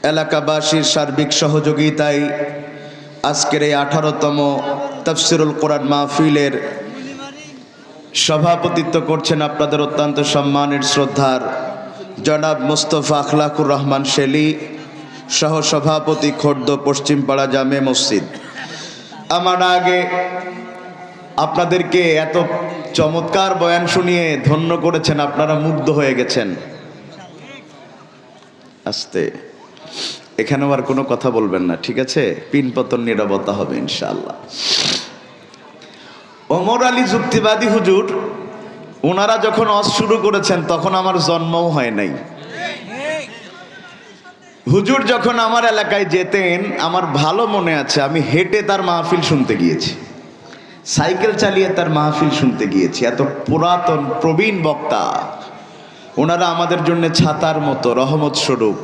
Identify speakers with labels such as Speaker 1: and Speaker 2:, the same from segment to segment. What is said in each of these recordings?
Speaker 1: এলাকাবাসীর সার্বিক সহযোগিতায় আজকের এই 18তম তাফসিরুল কোরআন মাহফিলের সভাপতিত্ব করছেন আপনাদের অত্যন্ত সম্মানের শ্রদ্ধার জনাব মুস্তফা আখলাকুর রহমান শেলী, সহসভাপতি খোর্দ পশ্চিমপাড়া জামে মসজিদ। আমার আগে আপনাদেরকে এত চমৎকার বয়ান শুনিয়ে ধন্য করেছেন, আপনারা মুগ্ধ হয়ে গেছেন। আস্তে, এখানেও আর কোনো কথা বলবেন না, ঠিক আছে? পিনপতন নীরবতা হবে ইনশাআল্লাহ। ওমর আলী যুক্তিবাদী হুজুর, ওনারা যখন ওয়াজ শুরু করেছেন তখন আমার জন্মও হয় নাই। হুজুর যখন আমার এলাকায় যেতেন আমার ভালো মনে আছে, আমি হেঁটে তার মাহফিল শুনতে গিয়েছি, সাইকেল চালিয়ে তার মাহফিল শুনতে গিয়েছি। এত পুরাতন প্রবীণ বক্তা ওনারা আমাদের জন্য ছাতার মতো, রহমত স্বরূপ।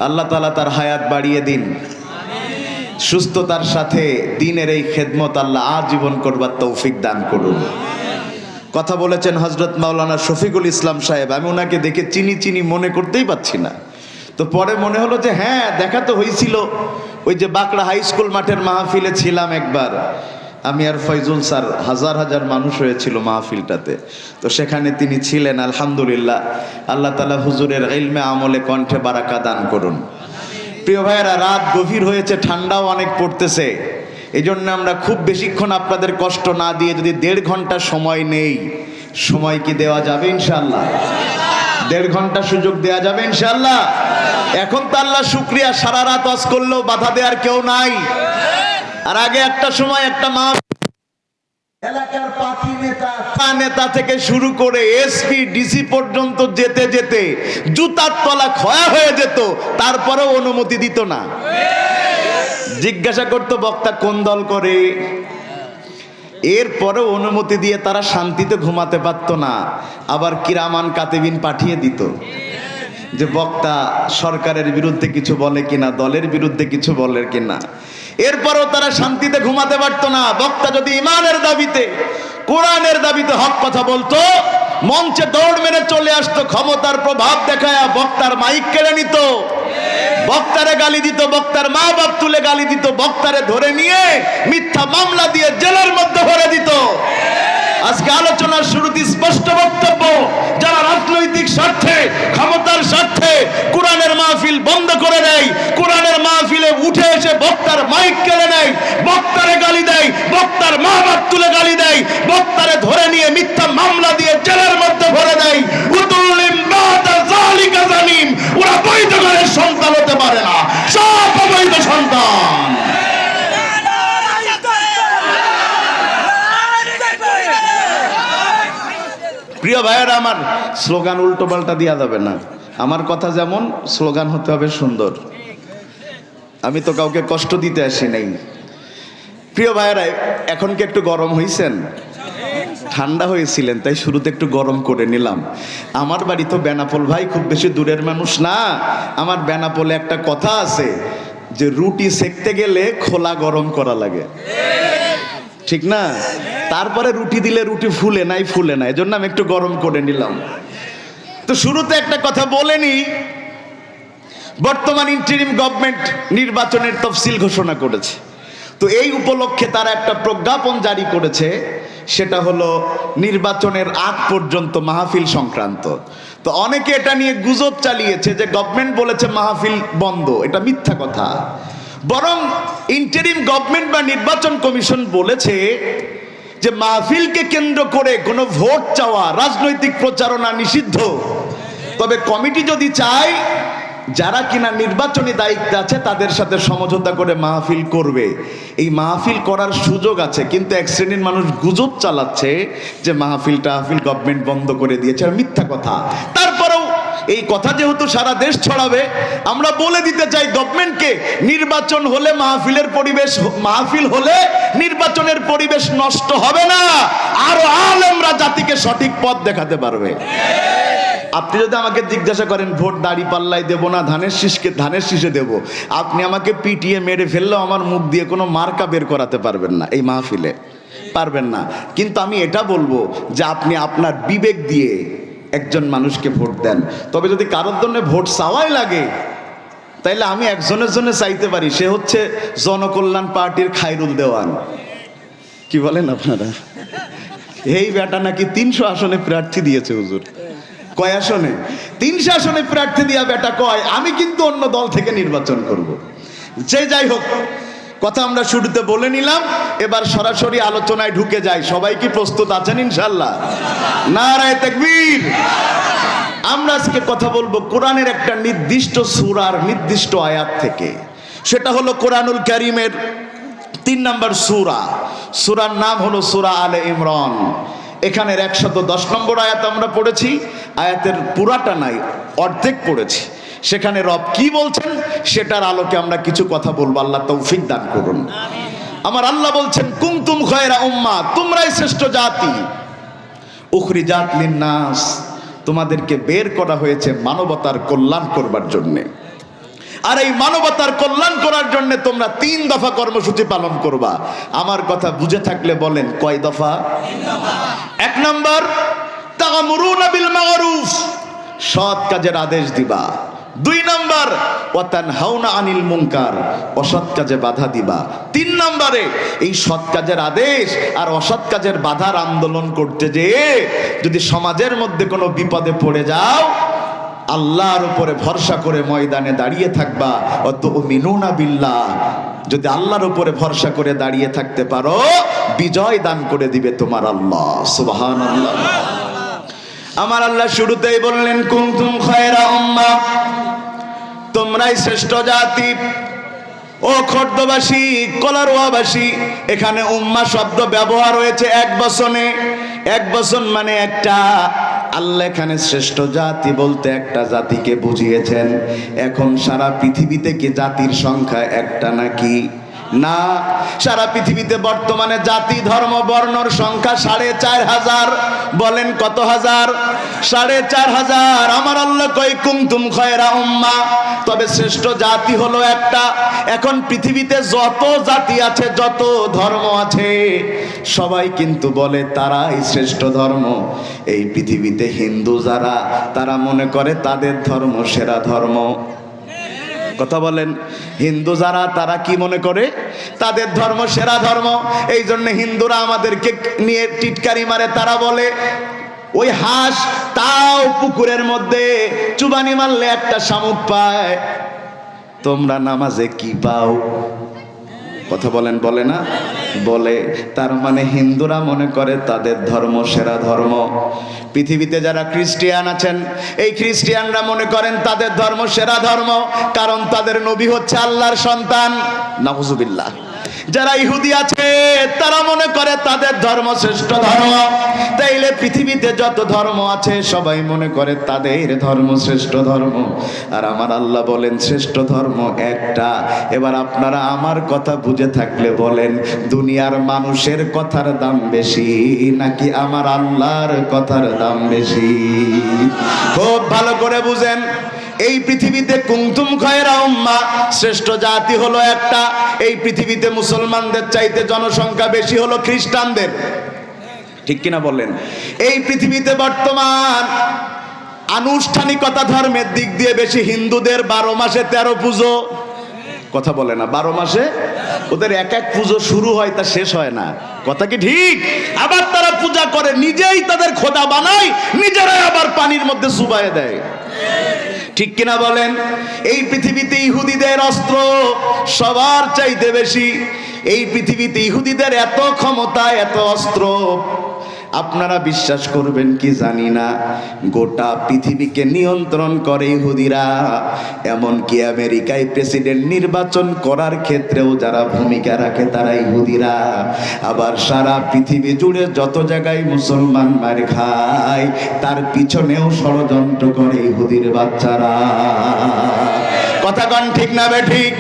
Speaker 1: আল্লাহ তাআলা তার হায়াত বাড়িয়ে দিন, সুস্থতার সাথে দিনের এই খেদমত আল্লাহ আজীবন করবার তৌফিক দান করুন। কথা বলেছেন হযরত মাওলানা শফিকুল ইসলাম সাহেব। আমি ওনাকে দেখে চিনি মনে করতেই পারছি না, তো পরে মনে হলো যে হ্যাঁ, দেখা তো হয়েছিল, ওই যে বাঁকড়া হাই স্কুল মাঠের মাহফিলে ছিলাম একবার, আমি আর ফয়জুল স্যার, হাজার হাজার মানুষ হয়েছিল মাহফিলটাতে, তো সেখানে তিনি ছিলেন। আলহামদুলিল্লাহ, আল্লাহ তাআলা হুজুরের ইলমে আমলে কণ্ঠে বারাকা দান করুন। প্রিয় ভাইয়েরা, রাত গভীর হয়েছে, ঠান্ডাও অনেক পড়তেছে, এই জন্য আমরা খুব বেশিক্ষণ আপনাদের কষ্ট না দিয়ে যদি 1.5 ঘন্টা সময় নেই, সময় কি দেওয়া যাবে ইনশাআল্লাহ? 1.5 ঘন্টা সুযোগ দেওয়া যাবে ইনশাআল্লাহ? এখন তো আল্লাহ শুকরিয়া, সারা রাত ওয়াজ করলেও বাধা দেওয়ার কেউ নাই। আর আগে একটা সময় একটা মা এলাকার পাখি নেতা থেকে শুরু করে এসপি ডিসি পর্যন্ত যেতে যেতে জুতার তলা ক্ষয় হয়ে যেত, তারপরেও অনুমতি দিত না। জিজ্ঞাসা করতো বক্তা কোন দল করে, এরপরেও অনুমতি দিয়ে তারা শান্তিতে ঘুমাতে পারত না। আবার কিরামান কাতিবিন পাঠিয়ে দিত যে বক্তা সরকারের বিরুদ্ধে কিছু বলে কিনা, দলের বিরুদ্ধে কিছু বলে কিনা। এরপরও তারা শান্তিতে ঘুমাতে পারতো না। বক্তা যদি ইমানের দাবিতে, কোরআনের দাবিতে হক কথা বলতো, মঞ্চে দৌড় মেরে চলে আসতো, ক্ষমতার প্রভাব দেখায় বক্তার মাইক কেড়ে নিত, বক্তারে গালি দিত, বক্তার মা বাপ তুলে গালি দিত, বক্তারে ধরে নিয়ে মিথ্যা মামলা দিয়ে জেলের মধ্যে ভরে দিত। আজকে আলোচনার শুরুতে স্পষ্ট বক্তব্য, যারা রাজনৈতিক স্বার্থে, ক্ষমতার স্বার্থে কোরআনের মাহফিল বন্ধ করে দেয়, কোরআনের মাহফিলে উঠে এসে বক্তার মাইক কেড়ে নেয়, বক্তারে গালি দেয়, বক্তার মা বাপ তুলে গালি দেয়, বক্তারে ধরে নিয়ে মিথ্যা মামলা দিয়ে জেলের মধ্যে ভরে দেয়, উতুল্লিম বাদা যালিকা জানিম, ওরা বৈধ ঘরের সন্তান হতে পারে না, সব অবৈধ সন্তান। প্রিয় ভাইয়েরা আমার, স্লোগান উল্টো পাল্টা দেওয়া যাবে না। আমার কথা যেমন, স্লোগান হতে হবে সুন্দর। আমি তো কাউকে কষ্ট দিতে আসি নাই। প্রিয় ভাইয়েরা, এখন কি একটু গরম হয়েছেন? ঠান্ডা হয়েছিলেন তাই শুরুতে একটু গরম করে নিলাম। আমার বাড়ি তো বেনাপোল ভাই, খুব বেশি দূরের মানুষ না। আমার বেনাপোলে একটা কথা আছে যে রুটি সেকতে গেলে খোলা গরম করা লাগে, ঠিক না? তারপরে রুটি দিলে রুটি ফুলে নাই, এজন্য আমি একটু গরম করে নিলাম। তো শুরুতে একটা কথা বলে নি, বর্তমান ইন্টারিম গভর্নমেন্ট নির্বাচনের তফসিল ঘোষণা করেছে। তো এই উপলক্ষে তারা একটা প্রজ্ঞাপন জারি করেছে, সেটা হলো নির্বাচনের আগ পর্যন্ত মাহফিল সংক্রান্ত। তো অনেকে এটা নিয়ে গুজব চালিয়েছে যে গভর্নমেন্ট বলেছে মাহফিল বন্ধ। এটা মিথ্যা কথা। বরং ইন্টারিম গভর্নমেন্ট বা নির্বাচন কমিশন বলেছে যে মাহফিলকে কেন্দ্র করে কোনো ভোট চাওয়া, রাজনৈতিক প্রচারণা নিষিদ্ধ। তবে কমিটি যদি চায়, যারা কিনা নির্বাচনী দায়িত্বে আছে তাদের সাথে সমঝোতা করে মাহফিল করবে, এই মাহফিল করার সুযোগ আছে। কিন্তু এক শ্রেণীর মানুষ গুজব চালাচ্ছে যে মাহফিল গভর্নমেন্ট বন্ধ করে দিয়েছে, আর মিথ্যা কথা। তারপরেও এই কথা যেহেতু সারা দেশ ছড়াবে, আমরা বলে দিতে চাই গভর্নমেন্টকে, নির্বাচন হলে মাহফিল হলে নির্বাচনের পরিবেশ নষ্ট হবে না, আরো আলেমরা জাতিকে সঠিক পথ দেখাতে পারবে। আপনি যদি আমাকে জিজ্ঞাসা করেন ভোট দাড়ি পাল্লায় দেবো না ধানের শীষে দেব, আপনি আমাকে পিটিয়ে মেরে ফেললেও আমার মুখ দিয়ে কোনো মার্কা বের করাতে পারবেন না, এই মাহফিলে পারবেন না। কিন্তু আমি এটা বলবো যে আপনি আপনার বিবেক দিয়ে একজন মানুষকে ভোট দেন। তবে যদি কারোর জন্য ভোট চাওয়াই লাগে, তাইলে আমি একজনের জন্য চাইতে পারি, সে হচ্ছে জনকল্যাণ পার্টির খায়রুল দেওয়ান। কি বলেন আপনারা? এই বেটা নাকি 300 আসনে প্রার্থী দিয়েছে হুজুর। কয় আসনে? 300 আসনে প্রার্থী দিয়া বেটা কয় আমি কিন্তু অন্য দল থেকে নির্বাচন করব। যে যাই হোক, কথা আমরা শুরুতে বলে নিলাম, এবার সরাসরি আলোচনায় ঢুকে যাই। সবাই কি প্রস্তুত আছেন ইনশাআল্লাহ? নারায়ে তাকবীর। আমরা আজকে কথা বলবো কোরআনের একটা নির্দিষ্ট সূরার নির্দিষ্ট আয়াত থেকে। সেটা হলো কোরআনুল কারীমের 3 নম্বর সূরা। সূরার নাম হলো সূরা আলে ইমরান। এখানের 110 নম্বর আয়াত আমরা পড়েছি। আয়াতের পুরাটা নাই, অর্ধেক পড়েছি। সেখানে রব কি বলছেন সেটার আলোকে আমরা কিছু কথা বলবো। আল্লাহ তৌফিক দান করুন। আমার আল্লাহ বলছেন, কুনতুম খায়রা উম্মাহ, তোমরাই শ্রেষ্ঠ জাতি, উখরিজাত লিন্নাস, তোমাদেরকে বের করা হয়েছে মানবতার কল্যাণ করবার জন্য। আর এই মানবতার কল্যাণ করার জন্য তোমরা 3 দফা কর্মসূচি পালন করবা। আমার কথা বুঝে থাকলে বলেন কয় দফা? 1 নম্বর, তা'মুরুনা বিল মা'রুফ, সৎ কাজের আদেশ দিবা। 2 নম্বর, ওয়া তানহাউনা আনিল মুনকার, অসৎ কাজে বাধা দিবা। 3 নম্বরে, এই সৎ কাজের আদেশ আর অসৎ কাজের বাধার আন্দোলন করতে যেয়ে যদি সমাজের মধ্যে কোনো বিপদে পড়ে যাও, আল্লাহর উপরে ভরসা করে ময়দানে দাঁড়িয়ে থাকবা। অতুমিনুনা বিল্লাহ, যদি আল্লাহর উপরে ভরসা করে দাঁড়িয়ে থাকতে পারো, বিজয় দান করে দিবে তোমার আল্লাহ। সুবহানাল্লাহ। আমার আল্লাহ শুরুতেই বললেন, কুনতুম খায়রা উম্মাহ, তোমরাই শ্রেষ্ঠ জাতি। ও খর্দবাসী, কলারোয়াবাসী, এখানে উম্মাহ শব্দ ব্যবহার হয়েছে 1 বচনে। 1 বচন মানে একটা। আল্লাহ এখানে শ্রেষ্ঠ জাতি বলতে একটা জাতিকে বুঝিয়েছেন। এখন সারা পৃথিবীতে কি জাতির সংখ্যা একটা নাকি? না, সারা পৃথিবীতে বর্তমানে জাতি ধর্ম বর্ণর সংখ্যা 4500। বলেন কত হাজার? 4500। আমার আল্লাহ কয় কুনতুম খায়রা উম্মাহ, তবে শ্রেষ্ঠ জাতি হলো একটা। এখন পৃথিবীতে যত জাতি আছে, যত ধর্ম আছে, সবাই কিন্তু বলে তারাই শ্রেষ্ঠ ধর্ম। এই পৃথিবীতে হিন্দু যারা, তারা মনে করে তাদের ধর্ম সেরা ধর্ম। কথা বলেন, হিন্দু যারা তারা কি মনে করে? তাদের ধর্ম সেরা ধর্ম। এই জন্য হিন্দুরা আমাদেরকে নিয়ে টিটকারি মারে। তারা বলে ওই হাঁস তাও পুকুরের মধ্যে চুবানি মারলে একটা শামুক পায়, তোমরা নামাজে কি পাও? কথা বলেন, বলে না? বলে। তার মানে হিন্দুরা মনে করে তাদের ধর্ম সেরা ধর্ম। পৃথিবীতে যারা খ্রিস্টিয়ান আছেন, এই খ্রিস্টিয়ানরা মনে করেন তাদের ধর্ম সেরা ধর্ম, কারণ তাদের নবী হচ্ছে আল্লাহর সন্তান। নাউজুবিল্লাহ। যারা ইহুদি আছে, তারা মনে করে তাদের ধর্ম শ্রেষ্ঠ ধর্ম। তাইলে পৃথিবীতে যত ধর্ম আছে, সবাই মনে করে তাদের ধর্ম শ্রেষ্ঠ ধর্ম। আর আমার আল্লাহ বলেন শ্রেষ্ঠ ধর্ম একটা। এবার আপনারা আমার কথা বুঝে থাকলে বলেন, দুনিয়ার মানুষের কথার দাম বেশি নাকি আমার আল্লাহর কথার দাম বেশি? খুব ভালো করে বুঝেন। এই পৃথিবীতে কুনতুম খায়রা উম্মাহ, শ্রেষ্ঠ জাতি হলো একটা। এই পৃথিবীতে মুসলমানদের চাইতে জনসংখ্যা বেশি হলো খ্রিস্টানদের। ঠিক কিনা বলেন? এই পৃথিবীতে বর্তমান আনুষ্ঠানিকতা ধর্মের দিক দিয়ে বেশি হিন্দুদের। 12 মাসে 13 পুজো। কথা বলে না? 12 মাসে ওদের এক এক পুজো শুরু হয়, তা শেষ হয় না। কথা কি ঠিক? আবার তারা পূজা করে, নিজেই তাদের খোদা বানায়, নিজেরাই আবার পানির মধ্যে চুবাইয়ে দেয়। ঠিক কিনা বলেন? এই পৃথিবীতে ইহুদিদের অস্ত্র সবার চাইতে বেশি। এই পৃথিবীতে ইহুদিদের এত ক্ষমতা, এত অস্ত্র, আপনারা বিশ্বাস করবেন কি জানি না, গোটা পৃথিবীকে নিয়ন্ত্রণ করে ইহুদিরা। এমনকি আমেরিকায় প্রেসিডেন্ট নির্বাচন করার ক্ষেত্রেও যারা ভূমিকা রাখে তারা ইহুদিরা। আবার সারা পৃথিবী জুড়ে যত জায়গায় মুসলমান মার খায়, তার পিছনেও ষড়যন্ত্র করে ইহুদির বাচ্চারা। কথা কন ঠিক না বে ঠিক?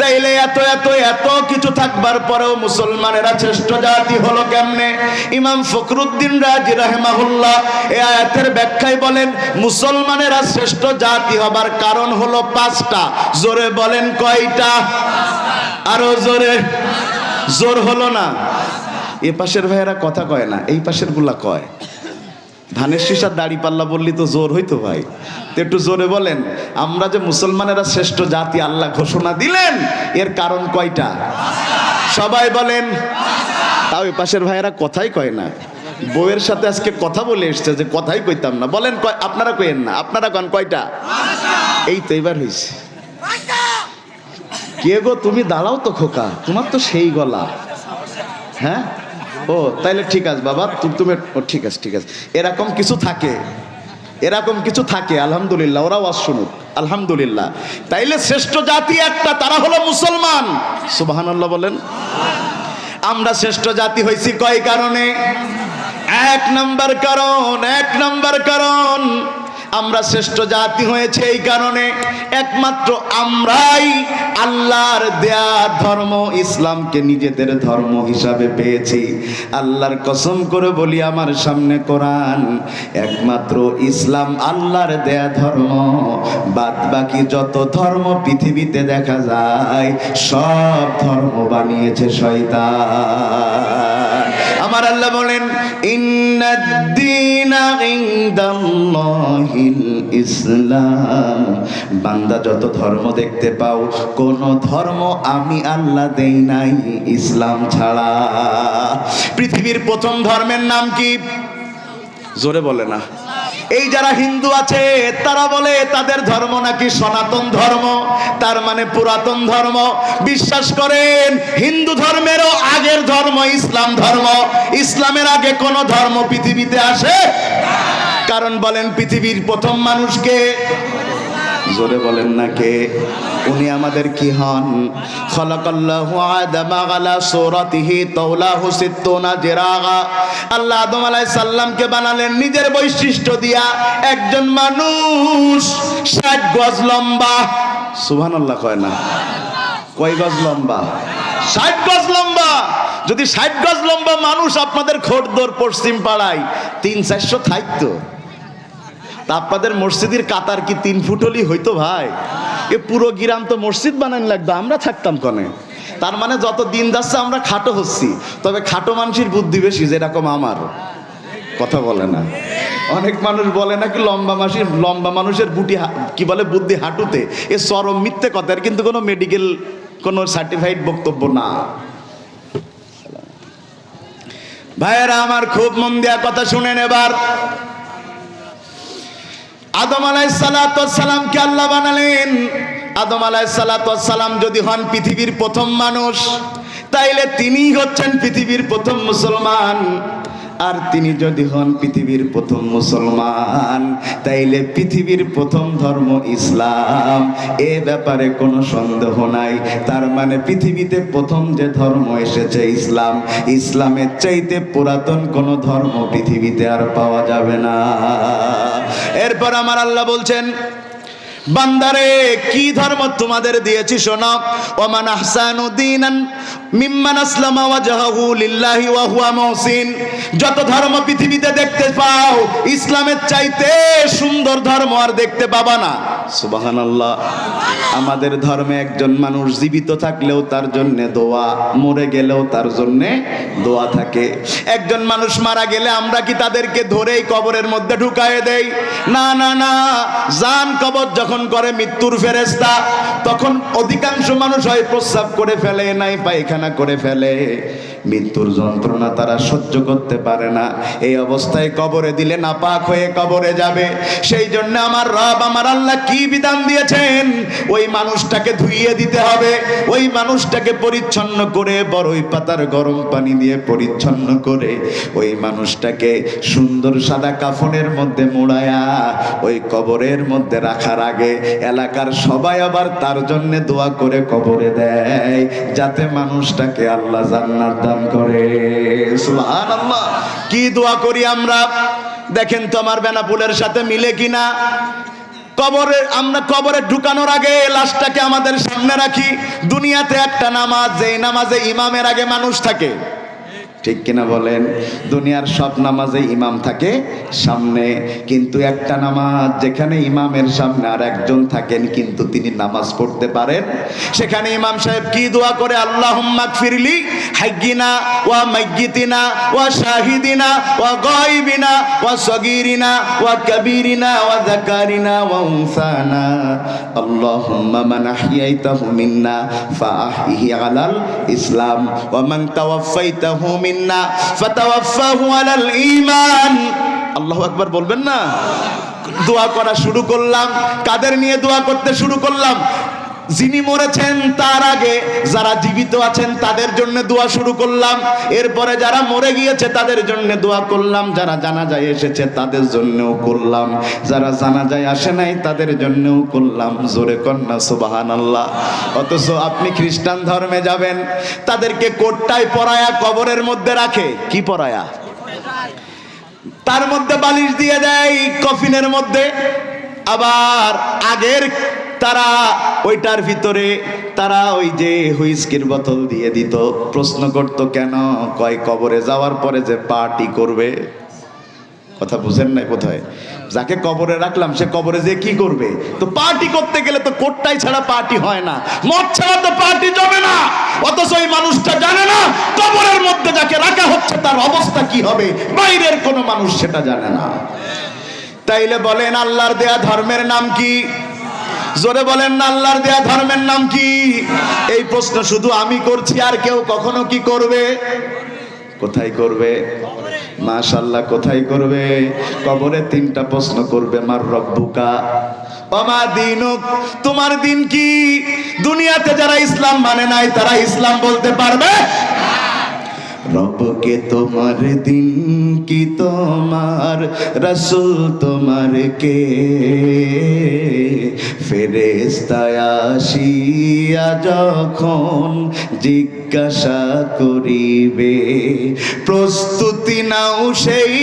Speaker 1: তাইলে এত এত এত কিছু থাকবার পরেও মুসলমানেরা শ্রেষ্ঠ জাতি হলো কেমনে? ইমাম ফখরুদ্দিন রাজি রাহিমাহুল্লাহ এই আয়াতের ব্যাখ্যায় বলেন, মুসলমানেরা শ্রেষ্ঠ জাতি হবার কারণ হলো 5টা। জোরে বলেন কয়টা? আরো জোরে। জোর হলো না? এ পাশের ভাইয়েরা কথা কয় না, এই পাশের গুলা কয়। ধানের শীষার দাড়ি পাল্লা বললি তো জোর হইতো ভাই, তো একটু জোরে বলেন। আমরা যে মুসলমানেরা শ্রেষ্ঠ জাতি আল্লাহ ঘোষণা দিলেন, এর কারণ কয়টা? সবাই বলেন। তাও এ পাশের ভাইয়েরা কথাই কয় না, বউয়ের সাথে আজকে কথা বলে এসছে যে কথাই কইতাম না। বলেন আপনারা কইেন না, আপনারা কন কয়টা? এই তো এবার হয়েছে। কে গো তুমি দাঁড়াও তো খোকা, তোমার তো সেই গলা। হ্যাঁ, ও তাইলে ঠিক আছে বাবা, তুমি ঠিক আছে ঠিক আছে। এরকম কিছু থাকে, এরকম কিছু থাকে। আলহামদুলিল্লাহ, ওরাও আজ শুনুক আলহামদুলিল্লাহ। তাইলে শ্রেষ্ঠ জাতি একটা, তারা হলো মুসলমান। সুবহানাল্লাহ বলেন। আমরা শ্রেষ্ঠ জাতি হইছি কয় কারণে? এক নাম্বার কারণ আমরা শ্রেষ্ঠ জাতি হয়েছে এই কারণে, একমাত্র আমরাই আল্লাহর দেয়া ধর্ম ইসলামকে নিজেদের ধর্ম হিসাবে পেয়েছি। আল্লাহর কসম করে বলি, আমার সামনে কোরআন, একমাত্র ইসলাম আল্লাহর দেয়া ধর্ম। বাদ বাকি যত ধর্ম পৃথিবীতে দেখা যায়, সব ধর্ম বানিয়েছে শয়তান। আমার আল্লাহ বলেন, ইন্নাদ-দীনা ইনদাল্লাহিল ইসলাম। বান্দা যত ধর্ম দেখতে পাও, কোন ধর্ম আমি আল্লাহ দেই নাই ইসলাম ছাড়া। পৃথিবীর প্রথম ধর্মের নাম কি? জোরে বলে না। এই যারা হিন্দু আছে তারা বলে তাদের ধর্ম নাকি সনাতন ধর্ম, তার মানে পুরাতন ধর্ম। বিশ্বাস করেন, হিন্দু ধর্মেরও আগের ধর্ম ইসলাম ধর্ম। ইসলামের আগে কোন ধর্ম পৃথিবীতে আসে? কারণ বলেন, পৃথিবীর প্রথম মানুষকে, জোরে বলেন না কে? উনি আমাদের কি হন? খলাকাল্লাহু আদামা আলা সূরাতিহি তাওলাহু সিত্তুনা জিরাগা। আল্লাহ আদম আলাইহিস সালামকে বানালেন নিজের বৈশিষ্ট্য দিয়া। একজন মানুষ 60 গজ লম্বা। সুবহানাল্লাহ কয় না? কয় গজ লম্বা? 60 গজ লম্বা। যদি 60 গজ লম্বা মানুষ আপনাদের খোরদোর পশ্চিম পাড়ায় 300-400 থাকতো, আপনাদের মসজিদের কাতার কি 3 ফুট হলেই হইতো ভাই? এ পুরো গ্রাম তো মসজিদ বানান লাগতো, আমরা থাকতাম কনে? তার মানে যত দিন যাচ্ছে আমরা খাটো হচ্ছি। তবে খাটো মানুষের বুদ্ধি বেশি, যেরকম আমার। কথা বলে না। অনেক মানুষ বলে নাকি লম্বা মানুষের কি বলে বুদ্ধি হাঁটুতে। এ চরম মিথ্যে কথা, এর কিন্তু কোনো মেডিকেল কোনো সার্টিফাইড বক্তব্য না। ভাইয়েরা আমার, খুব মন দেয়া কথা শুনেন এবার। আদম আলাইহিস সালামকে আল্লাহ বানালেন। আদম আলাইহিস সালাম যদি হন পৃথিবীর প্রথম মানুষ, তাইলে তিনি হচ্ছেন পৃথিবীর প্রথম মুসলমান। আর তিনি যদি হন পৃথিবীর প্রথম মুসলমান, তাইলে পৃথিবীর প্রথম ধর্ম ইসলাম। এ ব্যাপারে কোনো সন্দেহ নাই। তার মানে পৃথিবীতে প্রথম যে ধর্ম এসেছে ইসলাম, ইসলামের চাইতে পুরাতন কোনো ধর্ম পৃথিবীতে আর পাওয়া যাবে না। এরপর আমার আল্লাহ বলছেন, বান্দারে কি ধর্ম তোমাদের দিয়েছি শোনো। ওমান আহসানু দীনান মিম্মান আসলামা ওয়াজহাহু লিল্লাহি ওয়া হুয়া মুহসিন। যত ধর্ম পৃথিবীতে দেখতে পাও, ইসলামের চাইতে সুন্দর ধর্ম আর দেখতে পাবা না। সুবহানাল্লাহ। আমাদের ধর্মে একজন মানুষ জীবিত থাকলেও তার জন্য দোয়া, মরে গেলেও তার জন্য দোয়া থাকে। একজন মানুষ মারা গেলে আমরা কি তাদেরকে ধরেই কবরের মধ্যে ঢুকায়ে দেই? না না না। জান কবর যখন করে মৃত্যুর ফেরেশতা, তখন অধিকাংশ মানুষ হয় প্রস্রাব করে ফেলে, নাই পায়খানা করে ফেলে। মৃত্যুর যন্ত্রণা তারা সহ্য করতে পারে না। এই অবস্থায় কবরে দিলে নাপাক হয়ে কবরে যাবে। সেই জন্য আমার রব, আমার আল্লাহ কি বিধান দিয়েছেন? ওই মানুষটাকে ধুইয়ে দিতে হবে। ওই মানুষটাকে পরিচ্ছন্ন করে বড়ই পাতার গরম পানি দিয়ে পরিচ্ছন্ন করে ওই মানুষটাকে সুন্দর সাদা কাফনের মধ্যে মোড়ায়া ওই কবরের মধ্যে রাখার আগে এলাকার সবাই আবার তার জন্য দোয়া করে কবরে দেয়, যাতে মানুষটাকে আল্লাহ জান্নাত দান করে। সুবহানাল্লাহ। কি দোয়া করি আমরা দেখেন তো, আমার বেনাপুলের সাথে মিলে কিনা? আমরা কবরে ঢুকানোর আগে লাশটাকে আমাদের সামনে রাখি। দুনিয়াতে একটা নামাজ, যেই নামাজে ইমামের আগে মানুষ থাকে, ঠিক কিনা বলেন? দুনিয়ার সব নামাজে ইমাম থাকে সামনে, কিন্তু একটা নামাজ যেখানে ইমামের সামনে আর একজন থাকেন কিন্তু তিনি নামাজ পড়তে পারেন, সেখানে ইমাম সাহেব কি দোয়া করে? আল্লাহুম্মা গফিরলি হাইয়িনা ওয়া মাইয়িতিনা ওয়া শাহিদিনা ওয়া গায়বিনা ওয়া সগীরিনা ওয়া কাবীরিনা ওয়া যাকারিনা ওয়া উনসানা, আল্লাহুম্মা মান আহইয়াইতাহু মিন্না ফাআহইহি আলাল ইসলাম ওয়া মান তাওয়াফাইতাহু মিন্না ফাতাওয়াফাহু আলাল ঈমান। আল্লাহু আকবার বলবেন না? দোয়া করা শুরু করলাম, কাদের নিয়ে দোয়া করতে শুরু করলাম? যিনি মরেছেন তার আগে যারা জীবিত আছেন তাদের জন্য দোয়া শুরু করলাম, এরপরে যারা মরে গিয়েছে তাদের জন্য দোয়া করলাম, যারা জানাজায় এসেছে তাদের জন্যও করলাম, যারা জানাজায় আসে নাই তাদের জন্যও করলাম। জোরে কন্যা সুবহানাল্লাহ। অথচ আপনি খ্রিস্টান ধর্মে যাবেন, তাদেরকে কোটটায় পরায়া কবরের মধ্যে রাখে। কি পরায়া? তার মধ্যে বালিশ দিয়ে দেয় কফিনের মধ্যে, আবার আগের তারা ওইটার ভিতরে তারা ওই যে হুইস্কির বোতল দিয়ে দিত। প্রশ্ন করতো কেন? কয় কবরে যাওয়ার পরে যে পার্টি করবে। কথা বুঝেন নাই কোথায়? যাকে কবরে রাখলাম সে কবরে যে কি করবে? তো পার্টি করতে গেলে তো কোটটাই ছাড়া পার্টি হয় না, মদ ছাড়া তো পার্টি জমে না। অথচ ওই মানুষটা জানে না কবরের মধ্যে যাকে রাখা হচ্ছে তার অবস্থা কি হবে, বাইরের কোনো মানুষ সেটা জানে না। তাইলে বলেন আল্লাহর দেয়া ধর্মের নাম কি? জোরে বলেন না, আল্লাহর দেয়া ধর্মের নাম কি? এই প্রশ্ন শুধু আমি করছি, আর কেউ কখনো কি করবে? কোথায় করবে? মাশাআল্লাহ, কোথায় করবে? কবরে তিনটা প্রশ্ন করবে। মার রব্বুকা ওয়া মা দীনুক, তোমার দিন কি? দুনিয়াতে যারা ইসলাম মানে নাই তারা ইসলাম বলতে পারবে? রবকে তোমার দিন কি, তোমার রাসূল তোমার কে? ফেরেশতা আসিয়া যখন জিজ্ঞাসা করিবে, প্রস্তুতি নাও সেই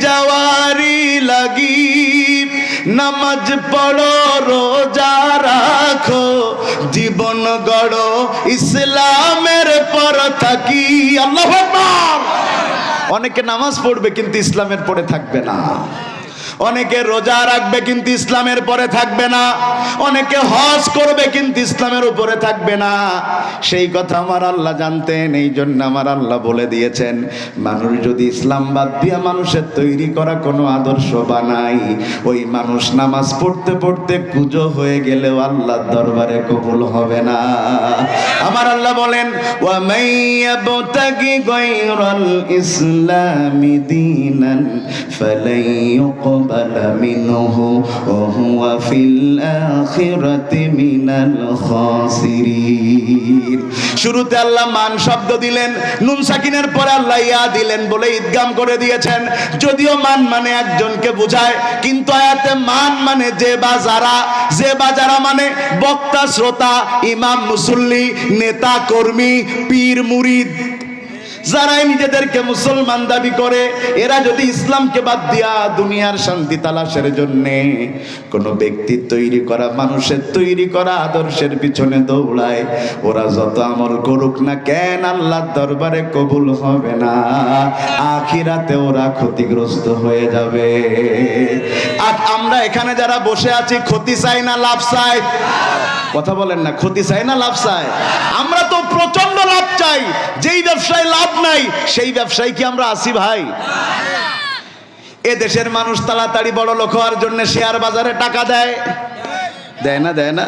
Speaker 1: যাওয়ারি লাগি। নামাজ পড়ো, রোজা রাখো, জীবন গড়ো ইসলামের পর থাকি। আল্লাহু আকবার। অনেকে নামাজ পড়বে কিন্তু ইসলামের পরে থাকবে না, অনেকে রোজা রাখবে কিন্তু ইসলামের পরে থাকবে না, অনেকে হজ করবে কিন্তু ইসলামের উপরে থাকবে না। সেই কথা আমার আল্লাহ জানতেন, এই জন্য আমার আল্লাহ বলে দিয়েছেন, মানুষ যদি ইসলাম বাদ দিয়া মানুষের তৈরি করা কোনো আদর্শ বানাই, ওই মানুষ নামাজ পড়তে পড়তে কুজো হয়ে গেলেও আল্লাহর দরবারে কবুল হবে না। আমার আল্লাহ বলেন, ওয়া মাইয়াবতাগি গায়রাল ইসলামি দীনান ফালাই ইউকবালা মিনহু ওয়া হুয়া ফিল আখিরাতি মিনাল খাসিরিন। শুরুতে আল্লাহ মান শব্দ দিলেন, নুন সাকিনের পরে আল্লাহ ইয়া দিলেন বলে ইদগাম করে দিয়েছেন। যদিও মান মানে একজনকে বোঝায়, কিন্তু আয়াতে মান মানে যে বা যারা মানে বক্তা, শ্রোতা, ইমাম, মুসল্লি, নেতা, কর্মী, পীর, মুরিদ, যারাই নিজেদেরকে মুসলমান দাবি করে, এরা যদি ইসলামকে বাদ দিয়া দুনিয়ার শান্তি তালাশের জন্যে কোনো ব্যক্তির তৈরি করা, মানুষের তৈরি করা আদর্শের পিছনে দৌড়ায়, ওরা যত আমল করুক না কেন আল্লাহর দরবারে কবুল হবে না, আখিরাতে ওরা ক্ষতিগ্রস্ত হয়ে যাবে। আর আমরা এখানে যারা বসে আছি, ক্ষতি চাই না লাভ চাই? কথা বলেন না, ক্ষতি চাই না লাভ চাই? আমরা তো প্রচন্ড লাভ চাই। যেই ব্যবসায় লাভ নাই সেই ব্যবসায় কি আমরা আছি ভাই? এ দেশের মানুষ তাড়াতাড়ি বড় লোক হওয়ার জন্য শেয়ার বাজারে টাকা দেয়, দেয় না? দেয় না?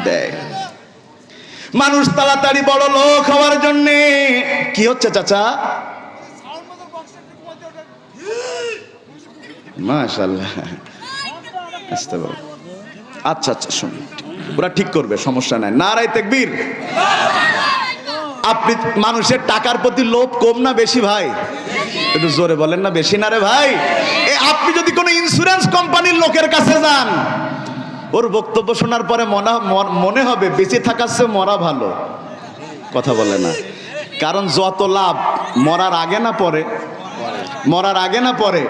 Speaker 1: দেয়। মানুষ তাড়াতাড়ি বড় লোক হওয়ার জন্য কি হচ্ছে চাচা? মাশাআল্লাহ, আচ্ছা আচ্ছা, শুনুন, ওরা ঠিক করবে, সমস্যা নাই। নারায়ে তাকবীর। আপনি মানুষের টাকার প্রতি লোভ কম না বেশি ভাই? একটু জোরে বলেন না, বেশি না রে ভাই? আপনি যদি কোনো ইন্স্যুরেন্স কোম্পানির লোকের কাছে যান, ওর বক্তব্য শোনার পরে মনে হবে বেঁচে থাকার চেয়ে মরা ভালো। কথা বলে না, কারণ যত লাভ মরার আগে না পরে, মরার আগে না পরে,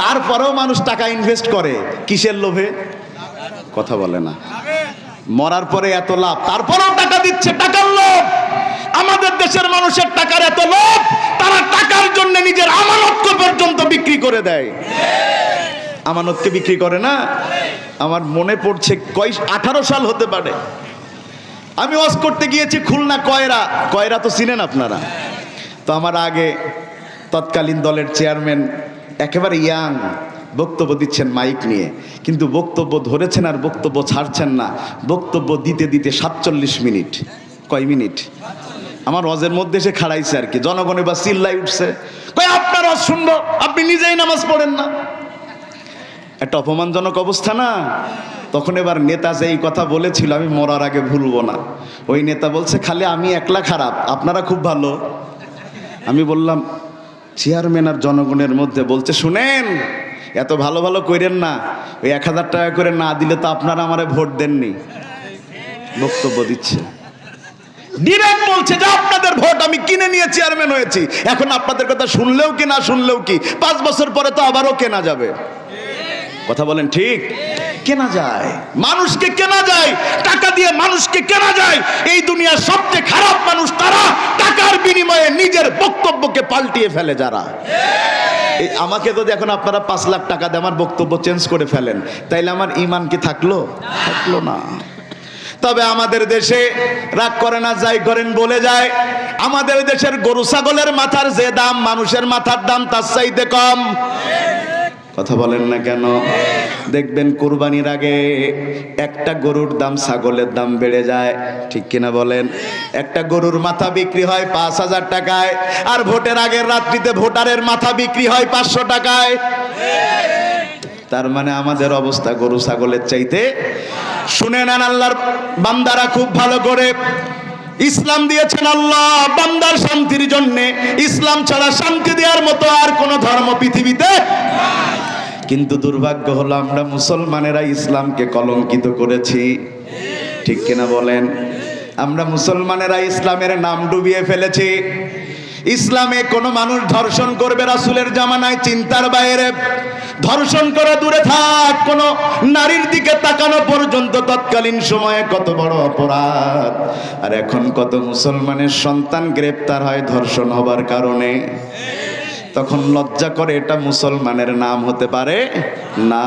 Speaker 1: তারপরেও মানুষ টাকা ইনভেস্ট করে কিসের লোভে? কথা বলে না। মরার পরে এত লাভ, তারপরেও টাকা দিচ্ছে, টাকার লোভ। আমাদের দেশের মানুষের টাকার এত লোভ, তারা টাকার জন্য নিজের আমানতকে পর্যন্ত বিক্রি করে দেয়। আমানতকে বিক্রি করে না? আমার মনে পড়ছে 18 সাল হতে পারে, আমি ওয়াজ করতে গিয়েছি খুলনা কয়রা তো চিনেন আপনারা। তো আমার আগে তৎকালীন দলের চেয়ারম্যান একেবারে ইয়াং বক্তব্য দিচ্ছেন মাইক নিয়ে, কিন্তু বক্তব্য ধরেছেন আর বক্তব্য ছাড়ছেন না। বক্তব্য দিতে দিতে 47 মিনিট। কয় মিনিট? আমার ওয়াজের মধ্যে এসে খাড়াইছে আর কি। জনগণ এবার চিল্লাই উঠছে, কই আপনার ওয়াজ শুনবো, আপনি নিজেই নামাজ পড়েন না। একটা অপমানজনক অবস্থা না? তখন এবার নেতা যে এই কথা বলেছিল আমি মরার আগে ভুলবো না। ওই নেতা বলছে খালি আমি একলা খারাপ, আপনারা খুব ভালো। আমি বললাম চেয়ারম্যান আর জনগণের মধ্যে বলছে, শুনেন এত ভালো ভালো কইরেন না, ওই 1000 টাকা করে না দিলে তো আপনারা আমারে ভোট দেননি। বক্তব্য দিচ্ছে, ডিরেক্ট বলছে যে আপনাদের ভোট আমি কিনে নিয়ে চেয়ারম্যান হয়েছি, এখন আপনাদের কথা শুনলেও কি না শুনলেও কি, 5 বছর পরে তো আবারও কেনা যাবে। কথা বলেন ঠিক? কেনা যায়, মানুষকে কেনা যায়, টাকা দিয়ে মানুষকে কেনা যায়। এই দুনিয়ার সবচেয়ে খারাপ মানুষ তারা, টাকার বিনিময়ে নিজের বক্তব্যকে পাল্টিয়ে ফেলে যারা। আমাকে যদি এখন আপনারা 5 লাখ টাকা দিয়ে আমার বক্তব্য চেঞ্জ করে ফেলেন, তাইলে আমার ঈমান কি থাকলো? থাকলো না। তবে আমাদের দেশে রাগ করে না, যাই করেন বলে যায়, আমাদের দেশের গরু ছাগলের মাথার যে দাম মানুষের মাথার দাম তার চাইতে কম। কথা বলেন না কেন? দেখবেন কুরবানির আগে একটা গরুর দাম ছাগলের দাম বেড়ে যায়, ঠিক কিনা বলেন? একটা গরুর মাথা বিক্রি হয় 5000 টাকায়, আর ভোটের আগের রাত্রিতে ভোটারের মাথা বিক্রি হয় 500 টাকায়। তার মানে আমাদের অবস্থা গরু ছাগলের চাইতে। শুনে নেন আল্লাহর বান্দারা খুব ভালো করে, ইসলাম দিয়েছেন আল্লাহ বান্দার শান্তির জন্য। ইসলাম ছাড়া শান্তি দেওয়ার মতো আর কোন ধর্ম পৃথিবীতে। কিন্তু দুর্ভাগ্য হলো আমরা মুসলমানেরা ইসলামকে কলঙ্কিত করেছি, ঠিক কিনা বলেন? আমরা মুসলমানেরা ইসলামের নাম ডুবিয়ে ফেলেছি। ইসলামে কোনো মানুষ ধর্ষণ করবে রাসূলের জামানায় চিন্তার বাইরে। ধর্ষণ করে দূরে থাক, কোনো নারীর দিকে তাকানো পর্যন্ত তৎকালীন সময়ে কত বড় অপরাধ। আর এখন কত মুসলমানের সন্তান গ্রেপ্তার হয় ধর্ষণ হবার কারণে। তখন লজ্জা করে, এটা মুসলমানের নাম হতে পারে না।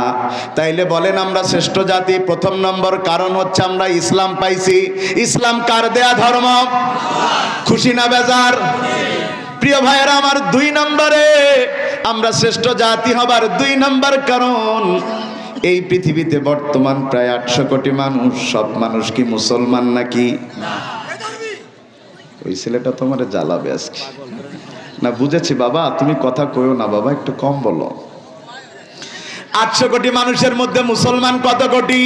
Speaker 1: তাইলে বলেন আমরা শ্রেষ্ঠ জাতি, প্রথম নম্বর কারণ হচ্ছে আমরা ইসলাম পাইছি। ইসলাম কার দেয়া ধর্ম? খুশি না বেজার? প্রিয় ভাইয়েরা আমার, 2 নম্বরে আমরা শ্রেষ্ঠ জাতি হবার 2 নম্বর কারণ, এই পৃথিবীতে বর্তমান প্রায় 800 কোটি মানুষ। সব মানুষ কি মুসলমান নাকি? ওই ছেলেটা তোমার জ্বালাবে আজকে না। বুঝেছি বাবা, তুমি কথা কইও না বাবা, একটু কম বলো। 800 কোটি মানুষের মধ্যে মুসলমান কত কোটি?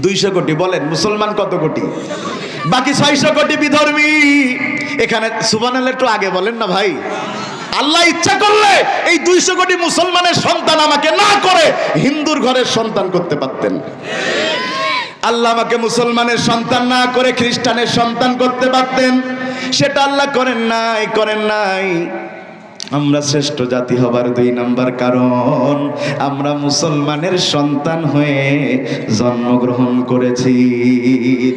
Speaker 1: 200 কোটি। বলেন মুসলমান কত কোটি? বাকি 600 কোটি বিধর্মী। এখানে সুবহানাল্লাহ একটু আগে বলেন না ভাই। আল্লাহ ইচ্ছা করলে এই 200 কোটি মুসলমানের সন্তান আমাকে না করে হিন্দুর ঘরের সন্তান করতে পারতেন। আল্লাহ আমাকে মুসলমানের সন্তান না করে খ্রিস্টানের সন্তান করতে পারতেন, সেটা আল্লাহ করেন নাই। আমরা শ্রেষ্ঠ জাতি হবার 2 নম্বর কারণ, আমরা মুসলমানের সন্তান হয়ে জন্মগ্রহণ করেছি।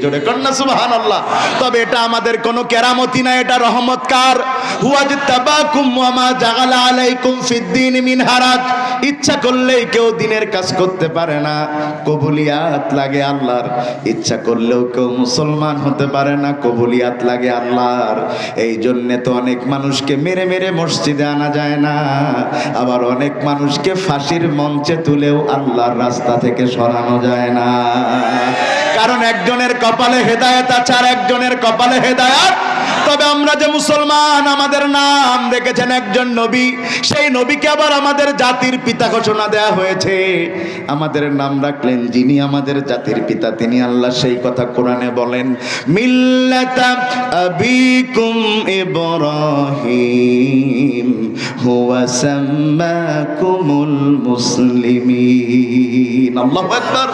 Speaker 1: জোরে কন্যা সুবহানাল্লাহ। তবে এটা আমাদের কোনো কেরামতি না, এটা রহমত কার? হুয়াজতাবাকুম ওয়া মা জাআলা আলাইকুম ফিদ্দীন মিন হারাজ। ইচ্ছা করলেই কেউ দিনের কাজ করতে পারে না, কবুলিয়াত লাগে আল্লাহর। ইচ্ছা করলেও কেউ মুসলমান হতে পারে না, কবুলিয়াত লাগে আল্লাহর। এই জন্য তো অনেক মানুষকে মেরে মেরে মসজিদে আনা যায় না, আবার অনেক মানুষকে ফাঁসির মঞ্চে তুলেও আল্লাহর রাস্তা থেকে সরানো যায় না। কারণ একজনের কপালে হেদায়েত আছে আর একজনের কপালে হেদায়েত। তবে আমরা যে মুসলমান, আমাদের নাম রেখেছেন একজন নবী, সেই নবীকে আবার আমাদের জাতির পিতা ঘোষণা দেয়া হয়েছে। আমাদের নাম রাখলেন যিনি আমাদের জাতির পিতা, তিনি আল্লাহ। সেই কথা কোরআনে বলেন, মিল্লাতা আবিকুম ইব্রাহিম হুয়া সাম্মাকুমুল মুসলিমিন। আল্লাহু আকবার।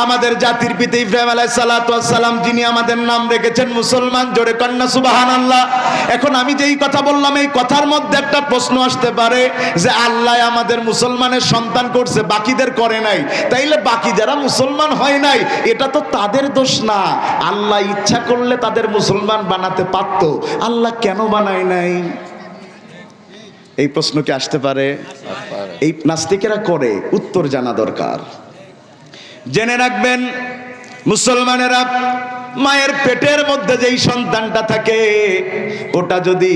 Speaker 1: আমাদের জাতির পিতা ইব্রাহিম আলাইহিস সালাতু ওয়াস সালাম, যিনি আমাদের নাম রেখেছেন মুসলমান, জোরে কন্না সুবহানাল্লাহ। এখন আমি যেই কথা বললাম, এই কথার মধ্যে একটা প্রশ্ন আসতে পারে যে আল্লাহ আমাদের মুসলমানের সন্তান করছে, বাকিদের করে নাই, তাইলে বাকি যারা মুসলমান হয় নাই এটা তো তাদের দোষ না। আল্লাহ ইচ্ছা করলে তাদের মুসলমান বানাতে পারতো, আল্লাহ কেন বানায় নাই? এই প্রশ্ন কি আসতে পারে? এই নাস্তিকেরা করে, উত্তর জানা দরকার। জেনে রাখবেন মুসলমানেরা, মায়ের পেটের মধ্যে যেই সন্তানটা থাকে ওটা যদি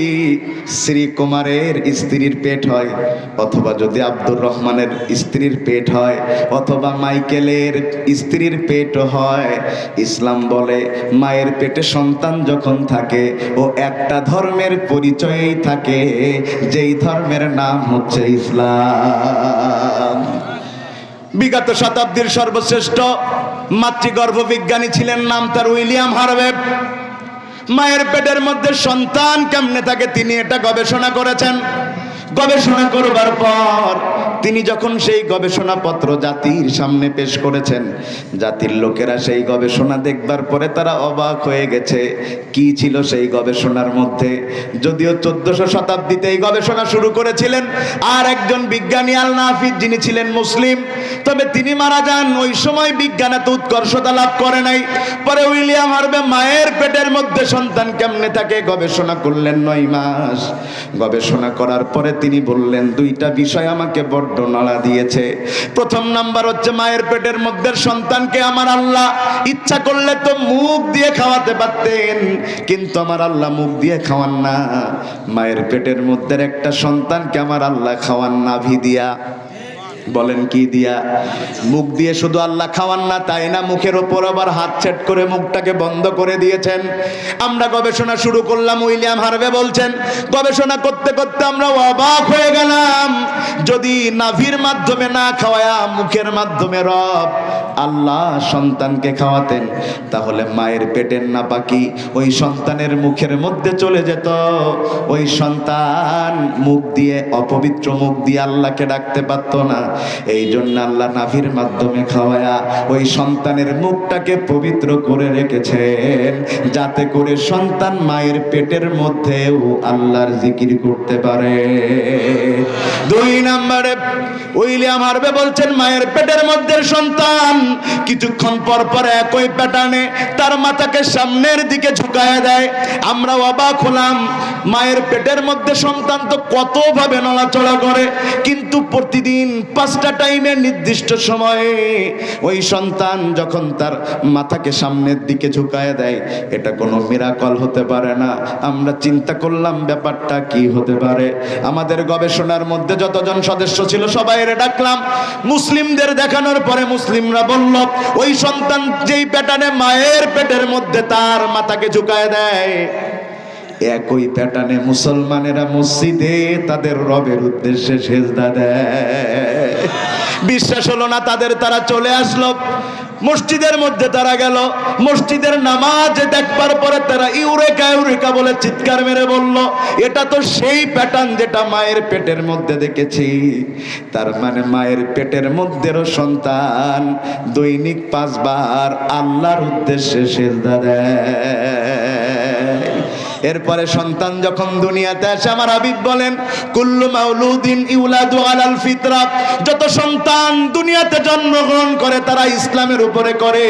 Speaker 1: শ্রীকুমারের স্ত্রীর পেট হয়, অথবা যদি আব্দুর রহমানের স্ত্রীর পেট হয়, অথবা মাইকেলের স্ত্রীর পেট হয়, ইসলাম বলে মায়ের পেটে সন্তান যখন থাকে ও একটা ধর্মের পরিচয়েই থাকে, যেই ধর্মের নাম হচ্ছে ইসলাম। বিগত শতাব্দীর সর্বশ্রেষ্ঠ মাতৃগর্ভ বিজ্ঞানী ছিলেন, নাম তার উইলিয়াম হার্ভে। মায়ের পেটের মধ্যে সন্তান কেমনে থাকে তিনি এটা গবেষণা করেছেন। গবেষণা করবার পর তিনি যখন সেই গবেষণাপত্র জাতির সামনে পেশ করেছেন, জাতির লোকেরা সেই গবেষণা দেখবার পরে তারা অবাক হয়ে গেছে। কি ছিল সেই গবেষণার মধ্যে? যদিও 1400 শতাব্দীতে এই গবেষণা শুরু করেছিলেন আর একজন বিজ্ঞানী আল নাফিস, যিনি ছিলেন মুসলিম, তবে তিনি মারা যান। ওই সময় বিজ্ঞান এত উৎকর্ষতা লাভ করে নাই। পরে উইলিয়াম হার্ভে মায়ের পেটের মধ্যে সন্তান কেমনে থাকে গবেষণা করলেন 9 মাস। গবেষণা করার পরে তিনি বললেন, দুইটা বিষয় আমাকে বড্ড নাড়া দিয়েছে। প্রথম নাম্বার হচ্ছে, মায়ের পেটের মধ্যে সন্তানকে আমার আল্লাহ ইচ্ছা করলে তো মুখ দিয়ে খাওয়াতে পারতেন, কিন্তু আমার আল্লাহ মুখ দিয়ে খাওয়ান না। মায়ের পেটের মধ্যে একটা সন্তানকে আমার আল্লাহ খাওয়ান নাভি দিয়া। বলেন কি দিয়া? মুখ দিয়ে শুধু আল্লাহ খাওয়ান না তাই না, মুখের ওপর আবার হাত সেট করে মুখটাকে বন্ধ করে দিয়েছেন। আমরা গবেষণা শুরু করলাম, উইলিয়াম হার্ভে বলছেন, গবেষণা করতে করতে আমরা অবাক হয়ে গেলাম। যদি নাভির মাধ্যমে না খাওয়ায়া মুখের মাধ্যমে রব আল্লাহ সন্তানকে খাওয়াতেন, তাহলে মায়ের পেটের নাপাকি ওই সন্তানের মুখের মধ্যে চলে যেত। ওই সন্তান মুখ দিয়ে, অপবিত্র মুখ দিয়ে আল্লাহকে ডাকতে পারতো না। এই জন্য আল্লাহ নাভির মাধ্যমে খাওয়ায়া ওই সন্তানের মুখটাকে পবিত্র করে রেখেছেন, যাতে করে সন্তান মায়ের পেটের মধ্যেও আল্লাহর জিকির করতে পারে। 2 নম্বরে উইলিয়াম হার্ভে বলছেন, মায়ের পেটের মধ্যে সন্তান কিছুক্ষণ পর পর একই প্যাটার্নে তার মাথাকে সামনের দিকে ঝুঁকায় দেয়। আমরা অবাক হলাম, মায়ের পেটের মধ্যে সন্তান তো কত ভাবে নড়াচড়া করে, কিন্তু প্রতিদিন 5টা টাইমে নির্দিষ্ট সময়ে ওই সন্তান যখন তার মাথাকে সামনের দিকে ঝুঁকায় দেয়, এটা কোনো মিরাকল হতে পারে না। আমরা চিন্তা করলাম ব্যাপারটা কি হতে পারে। আমাদের গবেষণার মধ্যে যতজন সদস্য ছিল সবাই ডাকলাম, মুসলিমদের দেখানোর পরে মুসলিমরা বলল, ওই সন্তান যেই প্যাটার্নে মায়ের পেটের মধ্যে তার মাথাকে ঝুঁকায় দেয়, একই প্যাটার্নে মুসলমানেরা মসজিদে তাদের রবের উদ্দেশ্যে সেজদা দেয়। বিশ্বাস হলো না তাদের, তারা চলে আসলো মসজিদের মধ্যে, তারা গেল মসজিদের নামাজ দেখবার পরে তারা ইউরেকা ইউরেকা বলে চিৎকার মেরে বলল, এটা তো সেই প্যাটার্ন যেটা মায়ের পেটের মধ্যে দেখেছি। তার মানে মায়ের পেটের মধ্যেরও সন্তান দৈনিক 5 বার আল্লাহর উদ্দেশ্যে সেজদা দেয়। এরপরে সন্তান যখন দুনিয়াতে আসে, আমার হাবিব বলেন, কুল্লু মাউলুদিন ইউলাদু আলাল ফিতরা, যত সন্তান দুনিয়াতে জন্মগ্রহণ করে তারা ইসলামের উপরে করে,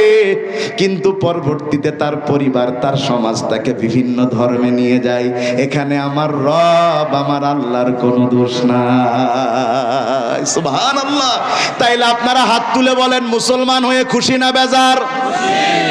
Speaker 1: কিন্তু পরবর্তীতে তার পরিবার, তার সমাজ তাকে বিভিন্ন ধর্মে নিয়ে যায়। এখানে আমার রব, আমার আল্লাহর কোনো দোষ নাই। সুবহানাল্লাহ। তাইলে আপনারা হাত তুলে বলেন, মুসলমান হয়ে খুশি না বেজার?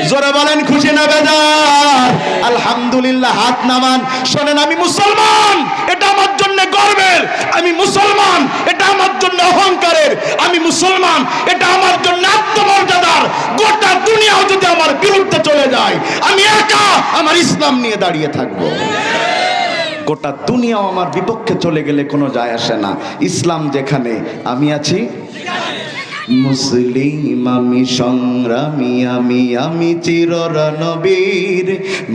Speaker 1: জোরে বলেন, খুশি না বেজার? আলহামদুলিল্লাহ। হাত নামান। শোনেন, আমি মুসলমান, এটা আমার জন্য গর্বের। আমি মুসলমান, এটা আমার জন্য অহংকারের। আমি মুসলমান, এটা আমার জন্য আত্মমর্যাদার। গোটা দুনিয়াও যদি আমার বিরুদ্ধে চলে যায়, আমি একা আমার ইসলাম নিয়ে দাঁড়িয়ে থাকবো। গোটা দুনিয়াও আমার বিপক্ষে চলে গেলে কোনো যায় আসে না। ইসলাম যেখানে, আমি আছি। মুসলিম আমি সংগ্রামী আমি চিররণবীর,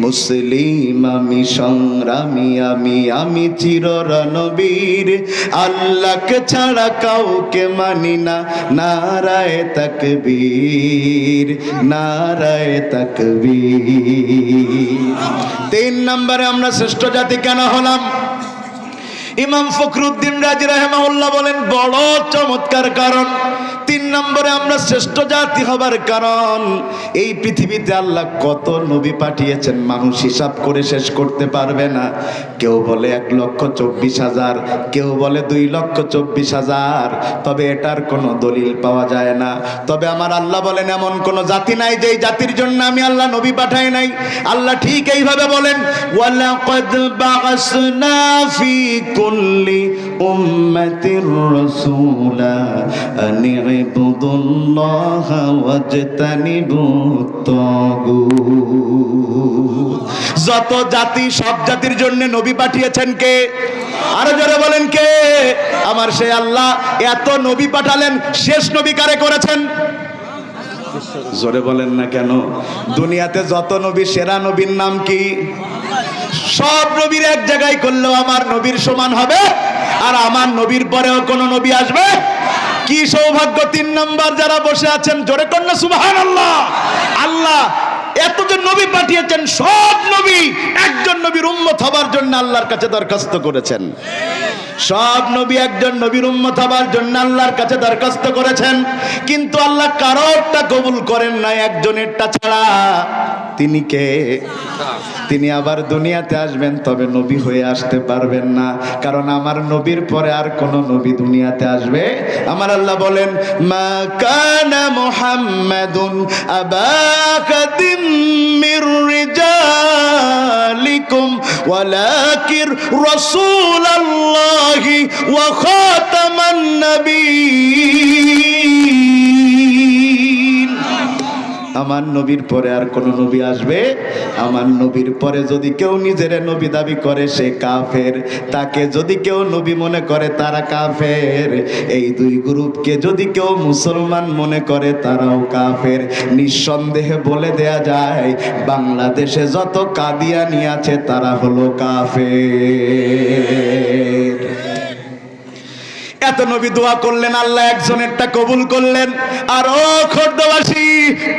Speaker 1: মুসলিম আমি সংগ্রামী আমি চিররণবীর, আল্লাহকে ছাড়া কাউকে মানি না, নারায়ে তাকবীর, নারায়ে তাকবীর। 3 নম্বরে আমরা শ্রেষ্ঠ জাতি কেন হলাম? ইমাম ফখরুদ্দিন রাজি রাহিমাহুল্লাহ বলেন বড় চমৎকার কারণ। 3 নম্বরে আমরা শ্রেষ্ঠ জাতি হবার কারণ, এই পৃথিবীতে আল্লাহ কত নবী পাঠিয়েছেন মানুষ হিসাব করে শেষ করতে পারবে না। কেউ বলে 1,24,000, কেউ বলে 2,24,000, তবে এটার কোনো দলিল পাওয়া যায় না। তবে আমার আল্লাহ বলেন এমন কোন জাতি নাই যেই জাতির জন্য আমি আল্লাহ নবী পাঠাই নাই। আল্লাহ ঠিক এইভাবে বলেন, ওয়ালাকাদ বা'আসনা ফি কুল্লি উম্মাতির রাসূলা আন ইবুদুল্লাহা ওয়াজতানিবুত তাগুত। যত জাতি সব জাতির জন্য নবী পাঠিয়েছেন কে? আরো জোরে বলেন কে? আমার সেই আল্লাহ। এত নবী পাঠালেন, শেষ নবী কারে করেছেন? জোরে বলেন না কেন? দুনিয়াতে যত নবী, সেরা নবীর নাম কি? সব নবীর এক জায়গায় করলেও আমার নবীর সমান হবে? আর আমার নবীর পরেও কোন নবী আসবে? কি সৌভাগ্য! 3 নম্বর যারা বসে আছেন, জোরে কন্যা সুবহানাল্লাহ। আল্লাহ এত যে নবী পাঠিয়েছেন, সব নবী একজন নবীর উম্মত হবার জন্য আল্লাহর কাছে দরখাস্ত করেছেন। সব নবী একজন নবীর উম্মত হবার জন্য আল্লাহর কাছে দরখাস্ত করেছেন, কিন্তু আল্লাহ কারোরটা কবুল করেন নাই, একজনেরটা ছাড়া। তিনি কে? তিনি আবার দুনিয়াতে আসবেন, তবে নবী হয়ে আসতে পারবেন না, কারণ আমার নবীর পরে আর কোন নবী দুনিয়াতে আসবে। আমার আল্লাহ বলেন, মা কানা মুহাম্মাদুন আবা আহাদিম মির রিজালিকুম ওয়ালাকিন রাসূলুল্লাহি ওয়া খাতামান নবিয়্যিন। আমার নবীর পরে আর কোন নবী আসবে? আমার নবীর পরে যদি কেউ নিজের নবী দাবি করে, সে কাফের। তাকে যদি কেউ নবী মনে করে, তারা কাফের। এই 2 গ্রুপকে যদি কেউ মুসলমান মনে করে, তারাও কাফের। নিঃসন্দেহে বলে দেয়া যায়, বাংলাদেশে যত কাদিয়ানি আছে তারা হলো কাফের। এত নবী দোয়া করলেন, আল্লাহ একজনেরটা কবুল করলেন। আর ও খোর্দবাসী,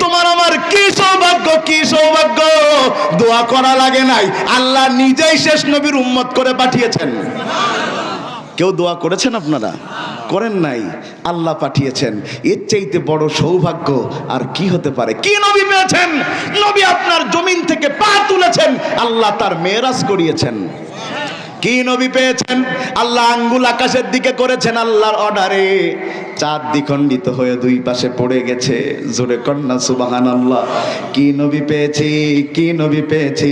Speaker 1: তোমার আমার কি সৌভাগ্য, কি সৌভাগ্য! দোয়া করা লাগে নাই, আল্লাহ নিজেই শেষ নবীর উম্মত করে পাঠিয়েছেন। কেউ দোয়া করেছেন? আপনারা করেন নাই, আল্লাহ পাঠিয়েছেন। এর চাইতে বড় সৌভাগ্য আর কি হতে পারে? কি নবী পেয়েছেন? নবী আপনার জমিন থেকে পা তুলেছেন, আল্লাহ তার মেরাজ করিয়েছেন। কি নবী পেয়েছেন? আল্লাহ আঙ্গুল আকাশের দিকে করেছেন আল্লাহর অর্ডারে, চাঁদ দ্বিখণ্ডিত হয়ে 2 পাশে পড়ে গেছে। জোরে কন্যা সুবহানাল্লাহ। কি নবী পেয়েছি, কি নবী পেয়েছি!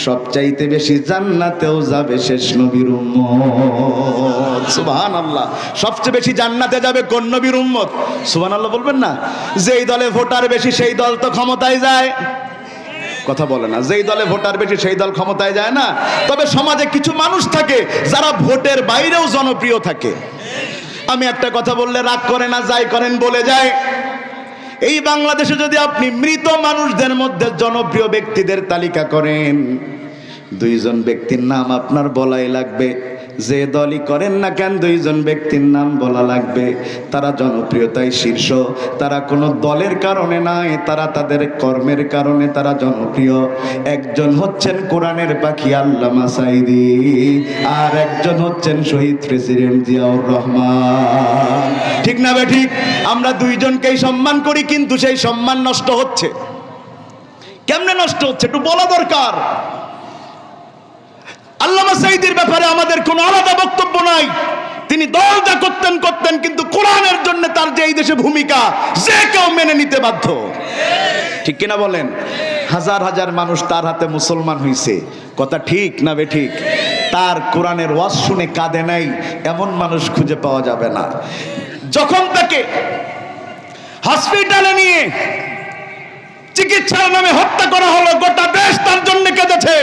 Speaker 1: সবচাইতে বেশি জান্নাতেও যাবে শেষ নবীর উম্মত। সুবহানাল্লাহ। সবচেয়ে বেশি জান্নাতে যাবে কোন নবীর উম্মত? সুবহানাল্লাহ বলবেন না? যেই দলে ভোটার বেশি, সেই দল তো ক্ষমতায় যায়। কথা বলে না? যেই দলে ভোটার বেশি, সেই দল ক্ষমতায় যায় না। তবে সমাজে কিছু মানুষ থাকে যারা ভোটের বাইরেও জনপ্রিয় থাকে। আমি একটা কথা বললে রাগ করে না, যাই করেন বলে যায়। এই বাংলাদেশে যদি আপনি মৃত মানুষদের মধ্যে জনপ্রিয় ব্যক্তিদের তালিকা করেন, 2 জন ব্যক্তির নাম আপনার বলাই লাগবে। যে দলই করেন না কেন, 2 জন ব্যক্তির নাম বলা লাগবে। তারা জনপ্রিয়তায় শীর্ষ। তারা কোনো দলের কারণে নয়, তারা তাদের কর্মের কারণে তারা জনপ্রিয়। একজন হচ্ছেন কোরআনের পাখি আল্লামা সাঈদী, আর একজন হচ্ছেন শহীদ প্রেসিডেন্ট জিয়াউর রহমান। ঠিক না বেঠিক? আমরা 2 জনকেই সম্মান করি, কিন্তু সেই সম্মান নষ্ট হচ্ছে। কেমনে নষ্ট হচ্ছে একটু বলা দরকার। আল্লামা সাঈদীর ব্যাপারে আমাদের কোনো আলাদা বক্তব্য নাই। তিনি দল যা করতেন, কিন্তু কোরআনের জন্য তার যে এই দেশে ভূমিকা, যে কেউ মেনে নিতে বাধ্য। ঠিক কিনা বলেন? হাজার হাজার মানুষ তার হাতে মুসলমান হইছে। কথা ঠিক না বেঠিক? তার কোরআনের ওয়াজ শুনে কাঁদে নাই এমন মানুষ খুঁজে পাওয়া যাবে না। যখন তাকে হসপিটালে নিয়ে চিকিৎসার নামে হত্যা করা হলো, গোটা দেশ তার জন্য কেঁদেছে।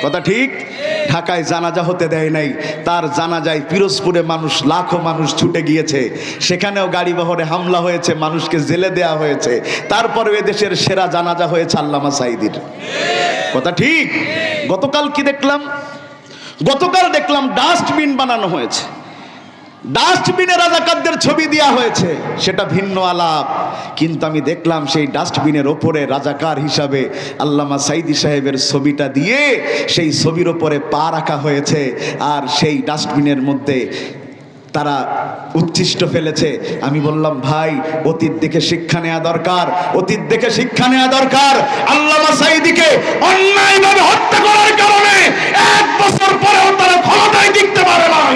Speaker 1: কথা ঠিক? ঢাকায় জানাজা হতে দেয় নাই, তার জানাজায় পিরোজপুরে মানুষ, লাখো মানুষ ছুটে গিয়েছে, সেখানেও গাড়ি বহরে হামলা হয়েছে, মানুষকে জেলে দেয়া হয়েছে, তারপরে এদেশের সেরা জানাজা হয়েছে আল্লামা সাঈদীর। কথা ঠিক? গতকাল কি দেখলাম? গতকাল দেখলাম ডাস্টবিন বানানো হয়েছে, ডাস্টবিনে রাজাকারদের ছবি দেওয়া হয়েছে, সেটা ভিন্ন আলাপ, কিন্তু আমি দেখলাম সেই ডাস্টবিনের ওপরে রাজাকার হিসাবে আল্লামা সাঈদী সাহেবের ছবিটা দিয়ে সেই ছবির ওপরে পা রাখা হয়েছে, আর সেই ডাস্টবিনের মধ্যে তারা উচ্ছিষ্ট ফেলেছে। আমি বললাম ভাই, অতীত দেখে শিক্ষা নেওয়া দরকার, অতীত দেখে শিক্ষা নেওয়া দরকার। আল্লামা সাঈদীকে অন্যায়ভাবে হত্যা করার কারণে 1 বছর পরেও তারা ক্ষমতায় টিকতে পারে নাই।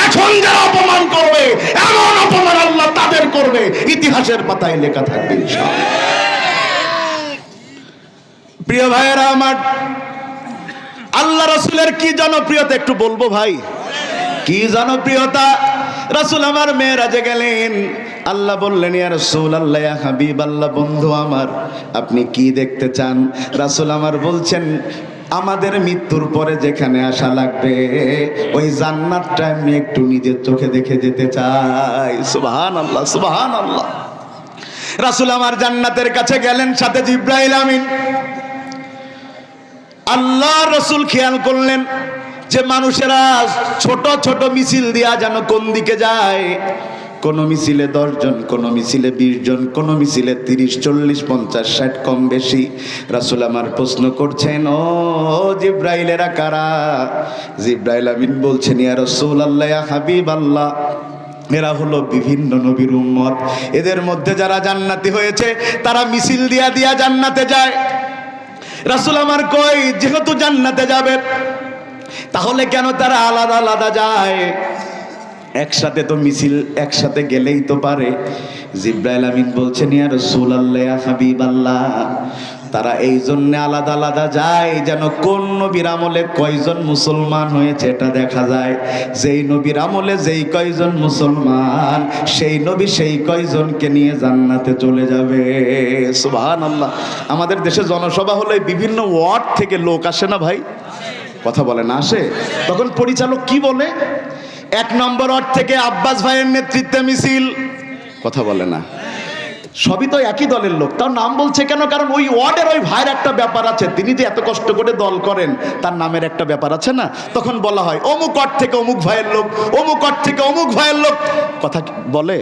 Speaker 1: এখন যারা অপমান করবে, এমন অপমান আল্লাহ তাদের করবে, ইতিহাসের পাতায় লেখা থাকবে ইনশাআল্লাহ। প্রিয় ভাইয়েরা আমার, আল্লাহ রাসূলের কি জনপ্রিয়তা একটু বলবো ভাই, কি জনপ্রিয়তা। রাসূল আমার মেরাজে গেলেন, আল্লাহ বললেন ইয়া রাসূলুল্লাহ, ইয়া হাবিবাল্লাহ, বন্ধু আমার আপনি কি দেখতে চান? রাসূল আমার বলছেন আমাদের মৃত্যুর পরে যেখানে আসা লাগবে ওই জান্নাতটা আমি একটু নিজের চোখে দেখে যেতে চাই। সুবহানাল্লাহ, সুবহানাল্লাহ। রাসূল আমার জান্নাতের কাছে গেলেন, সাথে জিবরাইল আমিন। আল্লাহ রাসূল খেয়াল করলেন যে মানুষেরা ছোট ছোট মিছিল দিয়া যেন কোন দিকে যায়, কোন মিছিলে 10 জন, কোন মিছিলে 20 জন, কোন মিছিলে 30, 40, 50, 60 কম বেশি। রাসূল আমার প্রশ্ন করছেন, ও জিবরাইলেরা কারা? জিবরাইল আমিন বলছেন ইয়া রাসূলুল্লাহ, ইয়া হাবিবাল্লাহ, এরা হলো বিভিন্ন নবীর উম্মত, এদের মধ্যে যারা জান্নাতি হয়েছে তারা মিছিল দিয়া দিয়া জান্নাতে যায়। রাসূল আমার কই, যেহেতু জান্নাতে যাবে তাহলে কেন তারা আলাদা আলাদা যায়? একসাথে তো মিছিল একসাথে গেলেই তো পারে। জিবরাইল আমিন বলছেন ইয়া রাসূলুল্লাহ, ইয়া হাবিবাল্লাহ, তারা এই জন্য আলাদা আলাদা যায় যেন কোন নবীর আমলে কয়জন মুসলমান হয়েছে এটা দেখা যায়। যেই নবীর আমলে যেই কয়জন মুসলমান, সেই নবী সেই কয়জনকে নিয়ে জান্নাতে চলে যাবে। সুবহানাল্লাহ। আমাদের দেশে জনসভা হলে বিভিন্ন ওয়ার্ড থেকে লোক আসে না ভাই? কথা বলে না, আসে? তখন পরিচালক কি বলে? 1 নম্বর ওয়ার্ড থেকে আব্বাস ভাইয়ের নেতৃত্বে মিছিল। কথা বলে না, সবই তো একই দলের লোক, তার নাম বলছে কেন? কারণ ওই ওয়ার্ডের ওই ভাইয়ের একটা ব্যাপার আছে, তিনি যে এত কষ্ট করে দল করেন তার নামের একটা ব্যাপার আছে না। তখন বলা হয় অমুক ওয়ার্ড থেকে অমুক ভাইয়ের লোক, অমুক ওয়ার্ড থেকে অমুক ভাইয়ের লোক। কথা বলে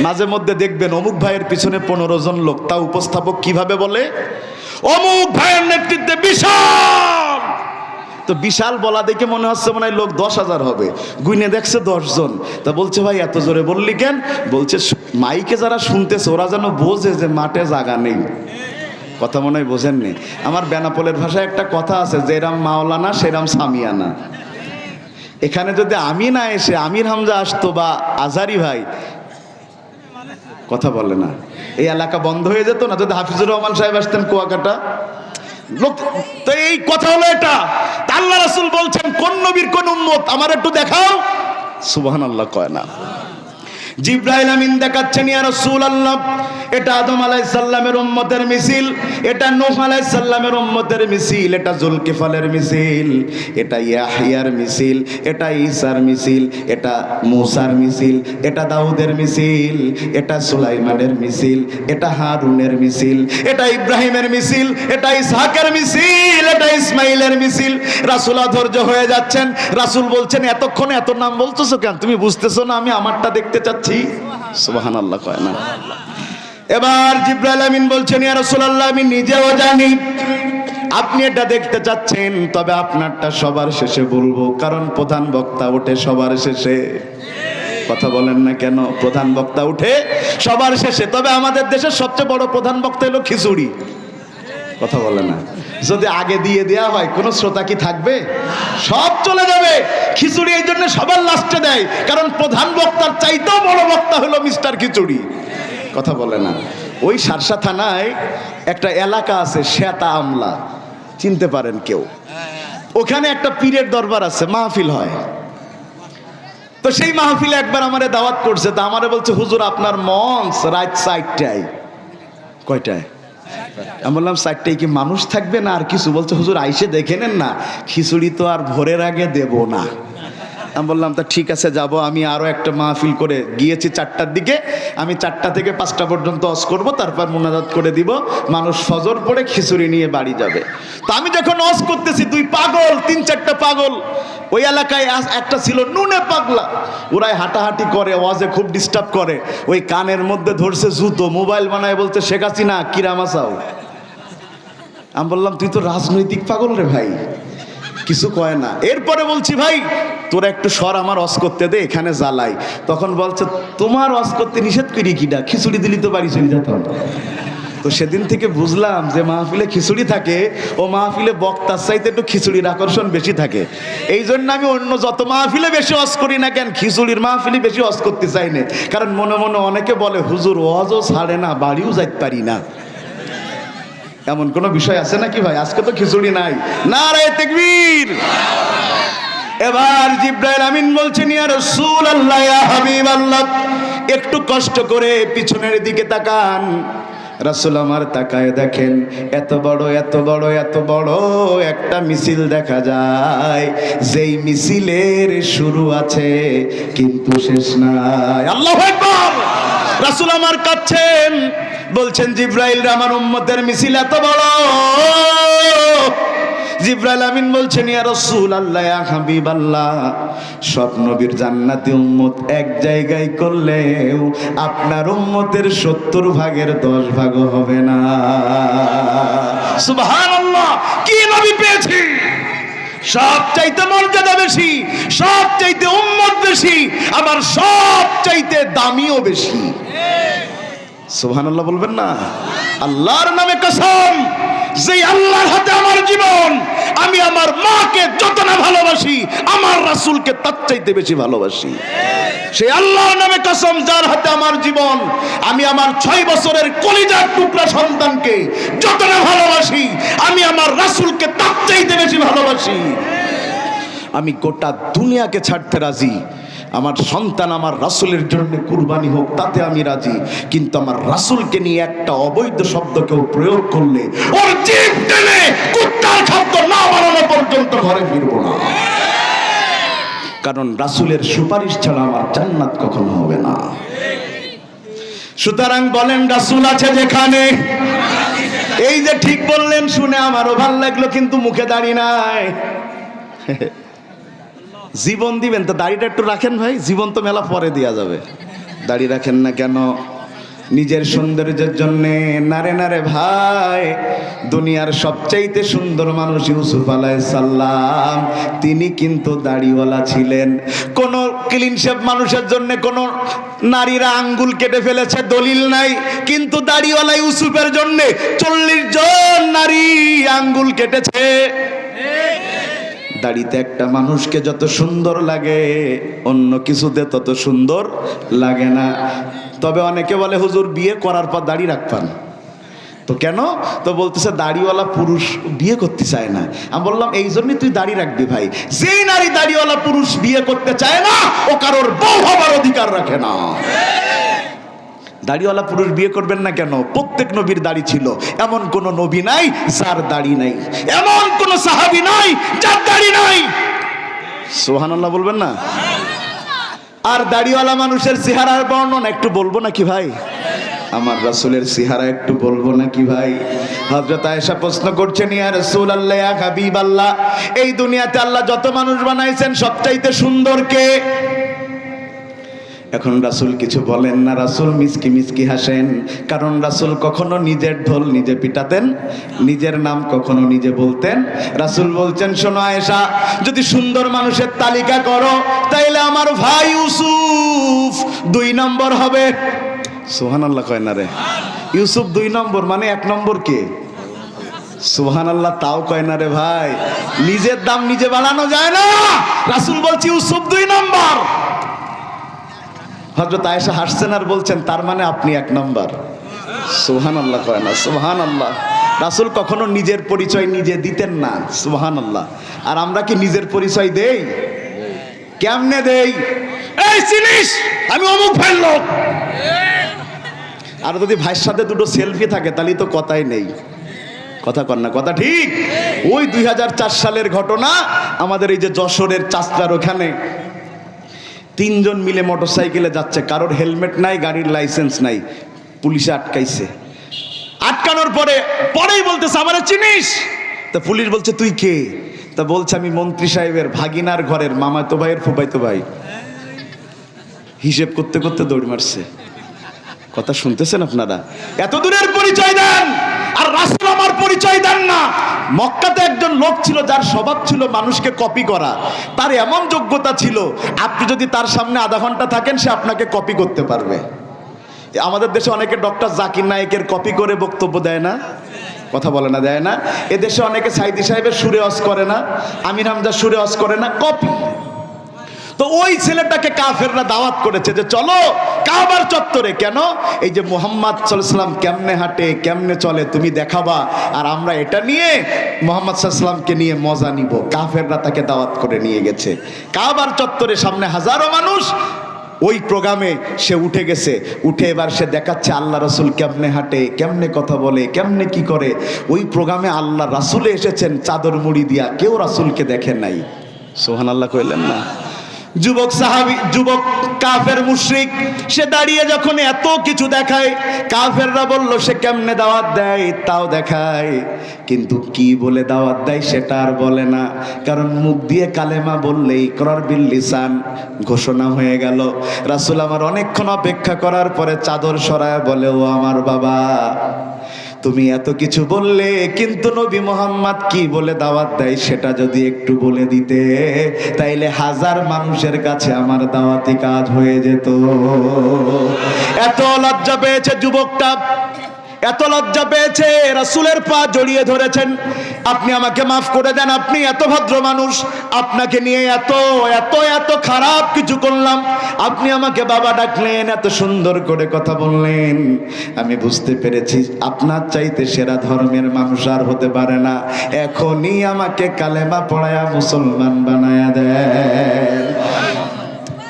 Speaker 1: মাঝে মধ্যে দেখবেন অমুক ভাইয়ের পিছনে 15 জন লোক, তা উপস্থাপক কিভাবে বলে? অমুক ভাইয়ের নেতৃত্বে বিশাল। তো বিশাল বলা দেখে মনে হচ্ছে মনে হয় লোক 10,000 হবে, গুইনে দেখছে 10 জন। তা বলছে ভাই এত জোরে বললি কেন? বলছে মাইকে যারা শুনতেছে ওরা যেন বোঝে যে মাঠে জায়গা নেই। কথা মনে হয় বোঝেননি। আমার বেনাপোলের ভাষায় একটা কথা আছে, যেরাম মাওলানা সেরাম সামিয়ানা। এখানে যদি আমি না এসে আমির হামজা আসতো বা আজারি ভাই, কথা বলে না, এই এলাকা বন্ধ হয়ে যেত না। যদি হাফিজুর রহমান সাহেব আসতেন কুয়াকাটা লোক, তো এই কথা হলো এটা। আল্লাহ রাসূল বলছেন কোন নবীর কোন উম্মত আমার একটু দেখাও। সুবহানাল্লাহ কয় না। জিবরাইল আমিন দেখাচ্ছেন ইয়া রাসূলুল্লাহ, এটা আদম আলাইহিস সালামের উম্মতের মিছিল, এটা নূহ আলাইহিস সালামের উম্মতের মিছিল, এটা জুলকিফলের মিছিল, এটা ইয়াহইয়ার মিছিল, এটা ঈসার মিছিল, এটা মূসার মিছিল, এটা দাউদের মিছিল, এটা সুলাইমানের মিছিল, এটা হারুনের মিছিল, এটা ইব্রাহিমের মিছিল, এটা ইসহাকের মিছিল, এটা ইসমাইলের মিছিল। রাসূল অধৈর্য হয়ে যাচ্ছেন। রাসূল বলছেন এতক্ষণে এত নাম বলতেছো কেন? তুমি বুঝতেছো না আমি আমারটা দেখতে চাচ্ছি? সুবহানাল্লাহ কয় না। এবার জিবরাইল আমিন বলছেন ইয়া রাসূলুল্লাহ, আমি নিজেও জানি আপনি এটা দেখতে চাচ্ছেন, তবে আপনারটা সবার শেষে বলবো, কারণ প্রধান বক্তা ওঠে সবার শেষে। কথা বলেন না কেন? প্রধান বক্তা উঠে সবার শেষে। তবে আমাদের দেশের সবচেয়ে বড় প্রধান বক্তা হলো খিচুড়ি। কথা বলে না। যদি আগে দিয়ে দেয়া হয় কোন শ্রোতা কি থাকবে? সব চলে যাবে। খিচুড়ি এই জন্য সবার লাস্টে দেয়, কারণ প্রধান বক্তার চাইতেও বড় বক্তা হলো মিস্টার খিচুড়ি। কথা বলে না। ওই শার্শা থানায় একটা এলাকা আছে শ্বেতা আমলা, চিনতে পারেন কেউ? ওখানে একটা পীরের দরবার আছে, মাহফিল হয়। তো সেই মাহফিলে একবার আমারে দাওয়াত করছে। তা আমারে বলছে হুজুর আপনার মঞ্চ রাত 4টায়। কয়টায়? আমি বললাম 4টায় কি মানুষ থাকবে না আর কিছু? বলছে হুজুর আইসে দেখে নেন না, খিচুড়ি তো আর ভোরের আগে দেব না। আমি বললাম তা ঠিক আছে যাব। আমি আরো একটা মাহফিল করে গিয়েছি 4টার দিকে। আমি 4টা থেকে 5টা পর্যন্ত ওয়াজ করব, তারপর মুনাজাত করে দিব, মানুষ ফজর পড়ে খিচুড়ি নিয়ে বাড়ি যাবে। তো আমি যখন ওয়াজ করতেছি, 2 পাগল 3-4টা পাগল ওই এলাকায় একটা ছিল নুনে পাগলা, ওরাই হাঁটাহাঁটি করে, ওয়াজে খুব ডিস্টার্ব করে। ওই কানের মধ্যে ধরছে জুতো, মোবাইল বানায়, বলতে শেখ হাসিনা কিরামাসাও। আমি বললাম তুই তো রাজনৈতিক পাগল রে ভাই, কিছু কয় না। এরপরে বলছি ভাই তোরা একটু সর, আমার ওয়াজ করতে দে, এখানে জ্বালাই। তখন বলছে তোমার ওয়াজ করতে নিষেধ করি কিনা, খিচুড়ি দিলি তো বাড়ি চলে যেতাম। তো সেদিন থেকে বুঝলাম যে মাহফিলে খিচুড়ি থাকে ও মাহফিলে বক্তার চাইতে একটু খিচুড়ির আকর্ষণ বেশি থাকে। এই জন্য আমি অন্য যত মাহফিলে বেশি ওয়াজ করি না কেন, খিচুড়ির মাহফিলে বেশি ওয়াজ করতে চাই না। কারণ মনে মনে অনেকে বলে হুজুর ওয়াজও ছাড়ে না, বাড়িও যাইতে পারি না। এমন কোন বিষয় আছে নাকি ভাই? আজকে তো খিচুড়ি নাই। নারে তাকবীর। এবার জিবরাইল আমিন বলছেন ইয়া রাসূলুল্লাহ, ইয়া হাবিবাল্লাহ, একটু কষ্ট করে পিছনের দিকে তাকান। রাসূল আমার তাকায় দেখেন এত বড় এত বড় এত বড় একটা মিছিল দেখা যায়, যেই মিছিলের শুরু আছে কিন্তু শেষ নাই। আল্লাহু আকবার। রাসূল আমার কাঁদছেন, বলছেন জিবরাইল আমার উম্মতের মিছিল এত বড়। জিবরাইল আমিন বলছেন ইয়া রাসূলুল্লাহ, ইয়া হাবিবাল্লাহ, সব নবীর জান্নাতি উম্মত এক জায়গায় করলেও আপনার উম্মতের 70 ভাগের 10 ভাগও হবে না। সুবহানাল্লাহ। কি নবী পেয়েছি, সব চাইতে মর্যাদা বেশি, সব চাইতে উম্মত বেশি, আমার সব চাইতে দামিও বেশি। সুবহানাল্লাহ বলবেন না? আল্লাহর নামে কসম, যে আল্লাহর হাতে আমার জীবন, আমি আমার মাকে যত না ভালোবাসি, আমার রাসূলকে তার চাইতে বেশি ভালোবাসি। সেই আল্লাহর নামে কসম, যার হাতে আমার জীবন, আমি আমার 6 বছরের কলিজার টুকরা সন্তানকে যত না ভালোবাসি, আমি আমার রাসূলকে তার চাইতে বেশি ভালোবাসি। আমি গোটা দুনিয়াকে ছাড়তে রাজি, আমার সন্তান আমার রাসূলের জন্য কুরবানি হোক তাতে আমি রাজি, কিন্তু আমার রাসূলকে নিয়ে একটা অবৈধ শব্দ কেউ প্রয়োগ করলে ওর জিভ টেনে কুত্তার খাদ্য না বানানো পর্যন্ত ঘরে ফিরবো না। কারণ রাসূলের সুপারিশ ছাড়া আমার জান্নাত কখনো হবে না। সুতরাং বলেন রাসূল আছে যেখানে, এই যে ঠিক বললেন শুনে আমারও ভালো লাগলো, কিন্তু মুখে দাড়ি নাই। জীবন দিবেন তো দাড়িটা একটু রাখেন ভাই, জীবন তো মেলা পরে দেয়া যাবে। দাড়ি রাখেন না কেন? নিজের সৌন্দর্যের জন্যে। নারে নারে ভাই, দুনিয়ার সবচাইতে সুন্দর মানুষ ইউসুফ আলাইহিস সালাম, তিনি কিন্তু দাড়িওয়ালা ছিলেন। কোন ক্লিন শেভ মানুষের জন্য কোন নারীরা আঙ্গুল কেটে ফেলেছে দলিল নাই, কিন্তু দাড়িওয়ালা ইউসুফের জন্য 40 জন নারী আঙ্গুল কেটেছে। দাড়িতে একটা মানুষকে যত সুন্দর লাগে অন্য কিছুতে তত সুন্দর লাগে না। তবে অনেকে বলে হুজুর বিয়ে করার পর দাড়ি রাখবেন, তো কেন? তো বলতেছে দাড়িওয়ালা পুরুষ বিয়ে করতে চায় না। আমি বললাম এই জন্যই তুই দাড়ি রাখবি ভাই। যেই নারী দাড়িওয়ালা পুরুষ বিয়ে করতে চায় না, ও কারোর বউ হবার অধিকার রাখে না। দাড়িওয়ালা পুরুষ বিয়ে করবেন না কেন? প্রত্যেক নবীর দাড়ি ছিল, এমন কোন নবী নাই যার দাড়ি নাই, এমন কোন সাহাবী নাই যার দাড়ি নাই। সুবহানাল্লাহ বলবেন না? আর দাড়িওয়ালা মানুষের চেহারার বর্ণনা একটু বলবো নাকি ভাই? আমার রাসূলের চেহারা একটু বলবো নাকি ভাই? হযরত আয়েশা প্রশ্ন করছেন ইয়া রাসূলুল্লাহ, ইয়া হাবিবাল্লাহ, এই দুনিয়াতে আল্লাহ যত মানুষ বানাইছেন সবচাইতে সুন্দর কে? এখন রাসূল কিছু বলেন না, রাসূল মিসকি মিসকি হাসেন। কারণ রাসূল কখনো নিজের ঢোল নিজে পিটাতেন, নিজের নাম কখনো নিজে বলতেন। রাসূল বলছেন শোনো আয়েশা, যদি সুন্দর মানুষের তালিকা করো তাইলে আমার ভাই ইউসুফ 2 নম্বর হবে। সুবহানাল্লাহ কয় না রে? ইউসুফ 2 নম্বর মানে 1 নম্বর কে? সুবহানাল্লাহ তাও কয় না রে ভাই। নিজের দাম নিজে বাড়ানো যায় না। রাসূল বলছে ইউসুফ 2 নম্বর। হযরত আয়েশা হাসছেন আর বলছেন তার মানে আপনি 1 নম্বর। সুবহানাল্লাহ কয় না? সুবহানাল্লাহ। রাসূল কখনো নিজের পরিচয় নিজে দিতেন না। সুবহানাল্লাহ। আর আমরা কি নিজের পরিচয় দেই? কেমনে দেই? এই চিনিস আমি অমুক ভাইয়ের লোক, আর যদি ভাইয়ের সাথে দুটো সেলফি থাকে তাহলে তো কথাই নেই। কথা কর না, কথা ঠিক। ওই 2004 সালের ঘটনা, আমাদের এই যে যশোরের চাষলার ওখানে 3 জন মিলে মোটরসাইকেলে যাচ্ছে, কারোর হেলমেট নাই, গাড়ির লাইসেন্স নাই, পুলিশে আটকাইছে। আটকানোর পরেই বলতেছে আমারে চিনিস? তা পুলিশ বলছে তুই কে? তা বলছে আমি মন্ত্রী সাহেবের ভাগিনার ঘরের মামাতো ভাইয়ের ফুফাইতো ভাই। হিসেব করতে করতে দৌড় মারছে। কথা শুনতেছেন আপনারা? এত দূরের পরিচয় দেন, আর রাসূল আমার পরিচয় দেন না। মক্কাতে একজন লোক ছিল যার স্বভাব ছিল মানুষকে কপি করা। তার এমন যোগ্যতা ছিল, আপনি যদি তার সামনে আধা ঘন্টা থাকেন সে আপনাকে কপি করতে পারবে। আমাদের দেশে অনেকে ডক্টর জাকির নায়েকের কপি করে বক্তব্য দেয় না? কথা বলে না, দেয় না? এদেশে অনেকে সাইদি সাহেবের সুরে ওয়াজ করে না, আমির হামজার সুরে ওয়াজ করে না, কপি। তো ওই ছেলেটাকে কাফেররা দাওয়াত করেছে যে চলো কাবার চত্বরে। কেন? এই যে মুহাম্মদ সাল্লাল্লাহু আলাইহি ওয়াসাল্লাম কেমনে হাঁটে, কেমনে চলে তুমি দেখাবা, আর আমরা এটা নিয়ে মুহাম্মদ সাল্লাল্লাহু আলাইহি ওয়াসাল্লামকে নিয়ে মজা নিব। কাফেররা তাকে দাওয়াত করে নিয়ে গেছে কাবার চত্বরে, সামনে হাজারো মানুষ। ওই প্রোগ্রামে সে উঠে গেছে, উঠে এবার সে দেখাচ্ছে আল্লাহ রাসূল কেমনে হাঁটে, কেমনে কথা বলে, কেমনে কি করে। ওই প্রোগ্রামে আল্লাহ রাসূলে এসেছেন চাদর মুড়ি দিয়া, কেউ রাসূলকে দেখে নাই। সুবহানাল্লাহ কইলেন না? যুবক সাহাবী, যুবক কাফের মুশরিক, সে দাঁড়িয়ে যখন এত কিছু দেখায়, কাফেররা বলল সে কেমনে দাওয়াত দেয় তাও দেখায়, কিন্তু কি বলে দাওয়াত দেয় সেটা আর বলে না। কারণ মুখ দিয়ে কালেমা বললেই ইকরার বিল লিসান ঘোষণা হয়ে গেল। রাসূল আমার অনেকক্ষণ অপেক্ষা করার পরে চাদর সরায় বলে, ও আমার বাবা, তুমি এত কিছু বললে, কিন্তু নবী মুহাম্মদ কি বলে দাওয়াত দেয় সেটা যদি একটু বলে দিতে, তাইলে হাজার মানুষের কাছে আমার দাওয়াতি কাজ হয়ে যেত। এত লজ্জা পেয়েছে যুবকটা, এত লজ্জা পেয়েছে, রাসূলের পা জড়িয়ে ধরেছেন, আপনি আমাকে মাফ করে দেন, আপনি এত ভদ্র মানুষ, আপনাকে নিয়ে এত এত এত খারাপ কিছু করলাম, আপনি আমাকে বাবা ডাকলেন, এত সুন্দর করে কথা বললেন, আমি বুঝতে পেরেছি আপনার চাইতে সেরা ধর্মের মানুষ আর হতে পারে না, এখনই আমাকে কালেমা পড়ায়া মুসলমান বানায়া দেন।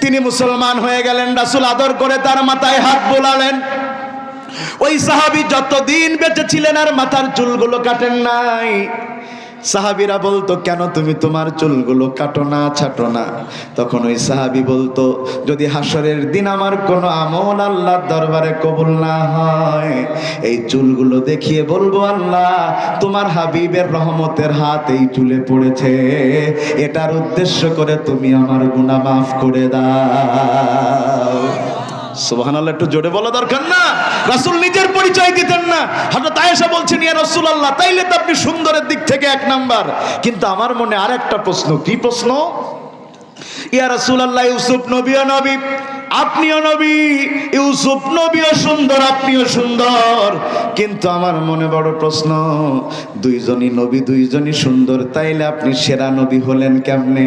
Speaker 1: তিনি মুসলমান হয়ে গেলেন। রাসূল আদর করে তার মাথায় হাত বোলালেন। ওই সাহাবী যতদিন বেঁচে ছিলেন আর মাথার চুলগুলো কাটেন নাই। সাহাবীরা বলতো, কেন তুমি তোমার চুলগুলো কাটো না, ছাটো না? তখন ওই সাহাবী বলতো, যদি হাসরের দিন আমার কোনো আমল আল্লাহর দরবারে কবুল না হয়, এই চুলগুলো দেখিয়ে বলবো, আল্লাহ তোমার হাবিবের রহমতের হাত এই চুলে পড়েছে, এটার উদ্দেশ্য করে তুমি আমার গুনাহ মাফ করে দাও। সুবহানাল্লাহ, একটু জোরে বলা দরকার না? রাসূল নিজের পরিচয় দিতেন না। হযরত আয়েশা বলছেন, ইয়া রাসূলুল্লাহ, তাইলে তো আপনি সুন্দরের দিক থেকে 1 নাম্বার। কিন্তু আমার মনে আরেকটা প্রশ্ন। কি প্রশ্ন? ইয়া রাসূলুল্লাহ, ইউসুফ নবীও নবী, আপনিও নবী, ইউসুফ নবীও সুন্দর, আপনিও সুন্দর, কিন্তু আমার মনে বড় প্রশ্ন, দুইজনই নবী, দুইজনই সুন্দর, তাইলে আপনি সেরা নবী হলেন কেমনে?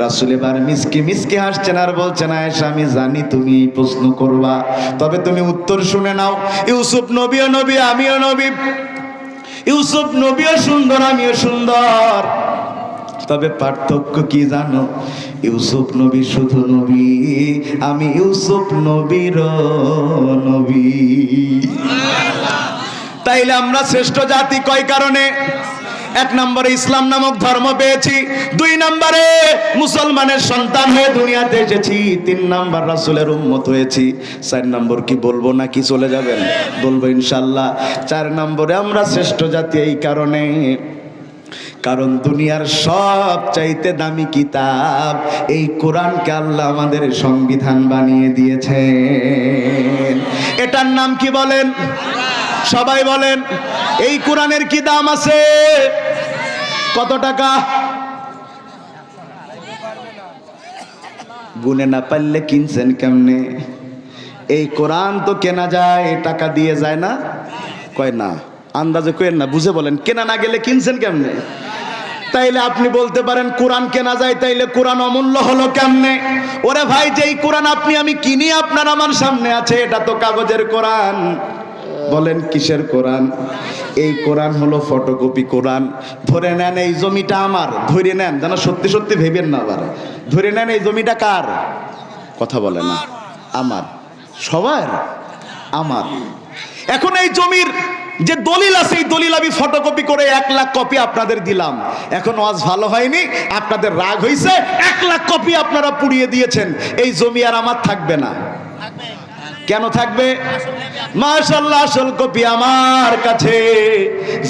Speaker 1: রাসূল এবার মিসকি মিসকি হাসছেন আর বলছেন, আয়েশা, আমি জানি তুমি এই প্রশ্ন করবা, তবে তুমি উত্তর শুনে নাও। ইউসুফ নবীও নবী, আমিও নবী, ইউসুফ নবীও সুন্দর, আমিও সুন্দর, তবে পার্থক্য কি জানো? ইউসুফ নবী শুধু নবী, আমি ইউসুফ নবীর নবী। তাইলে আমরা শ্রেষ্ঠ জাতি কয় কারণে? 1 নম্বরে ইসলাম নামক ধর্ম পেয়েছি, 2 নম্বরে মুসলমানের সন্তান হয়ে দুনিয়াতে এসেছি, 3 নম্বর রাসূলের উম্মত হয়েছি, 4 নম্বর কি বলবো নাকি চলে যাবেন? বলবো ইনশাআল্লাহ। 4 নম্বরে আমরা শ্রেষ্ঠ জাতি এই কারণে, কারণ দুনিয়ার সব চাইতে দামি কিতাব এই কোরআনকে আল্লাহ আমাদের সংবিধান বানিয়ে দিয়েছেন। এটার নাম কি বলেন? সবাই বলেন। এই কোরআনের কি দাম আছে? কত টাকা? গুনে না পারলে কিনছেন কেমনে? এই কোরআন তো কেনা যায়, টাকা দিয়ে যায় না? কয় না, আন্দাজে কয়েন না, বুঝে বলেন। কেনা না গেলে কিনছেন কেমনে? তাইলে আপনি বলতে পারেন কোরআন কেনা যায়, তাইলে কোরআন অমূল্য হলো কেমনে? ওরে ভাই, যেই কোরআন আপনি আমি কিনি আপনার আমার সামনে আছে, এটা তো কাগজের কোরআন। বলেন কিসের কোরআন? এই কোরআন হলো ফটোকপি কোরআন। ধরে নেন এই জমিটা আমার, ধরে নেন, যেন সত্যি সত্যি ভেবেন না আবার। ধরে নেন এই জমিটা কার? কথা বলে না। আমার, সবার, আমার। এখন এই জমির যে দলিল আছে এই দলিল আমি ফটোকপি করে 1 লাখ কপি আপনাদের দিলাম। এখন ওয়াজ ভালো হয়নি, আপনাদের রাগ হয়েছে, 1 লাখ কপি আপনারা পুড়িয়ে দিয়েছেন, এই জমি আর আমার থাকবে না। কেন থাকবে? মাশাআল্লাহ, আসল কপি আমার কাছে।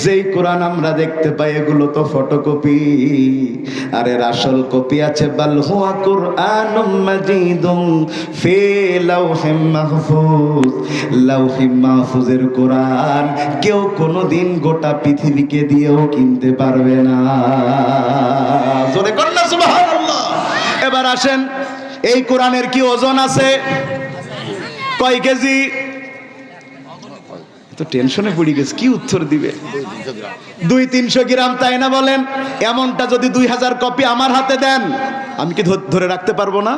Speaker 1: যেই কোরআন আমরা দেখতে পাই এগুলো তো ফটোকপি, আর এর আসল কপি আছে বাল হুয়া কুরআনুম মাজিদুম ফি লাউহিম মাহফুজ। লাউহিম মাহফুজের কোরআন কেউ কোনোদিন গোটা পৃথিবীকে দিয়েও কিনতে পারবে না। জোরে করেন না সুবহানাল্লাহ। এবার আসেন, এই কোরআনের কি ওজন আছে? কয় কেজি? তো টেনশনে পড়ে গেছে, কি উত্তর দিবে? 200-300 গ্রাম, তাই না বলেন? এমনটা যদি 2000 কপি আমার হাতে দেন, আমি কি ধরে রাখতে পারবো না?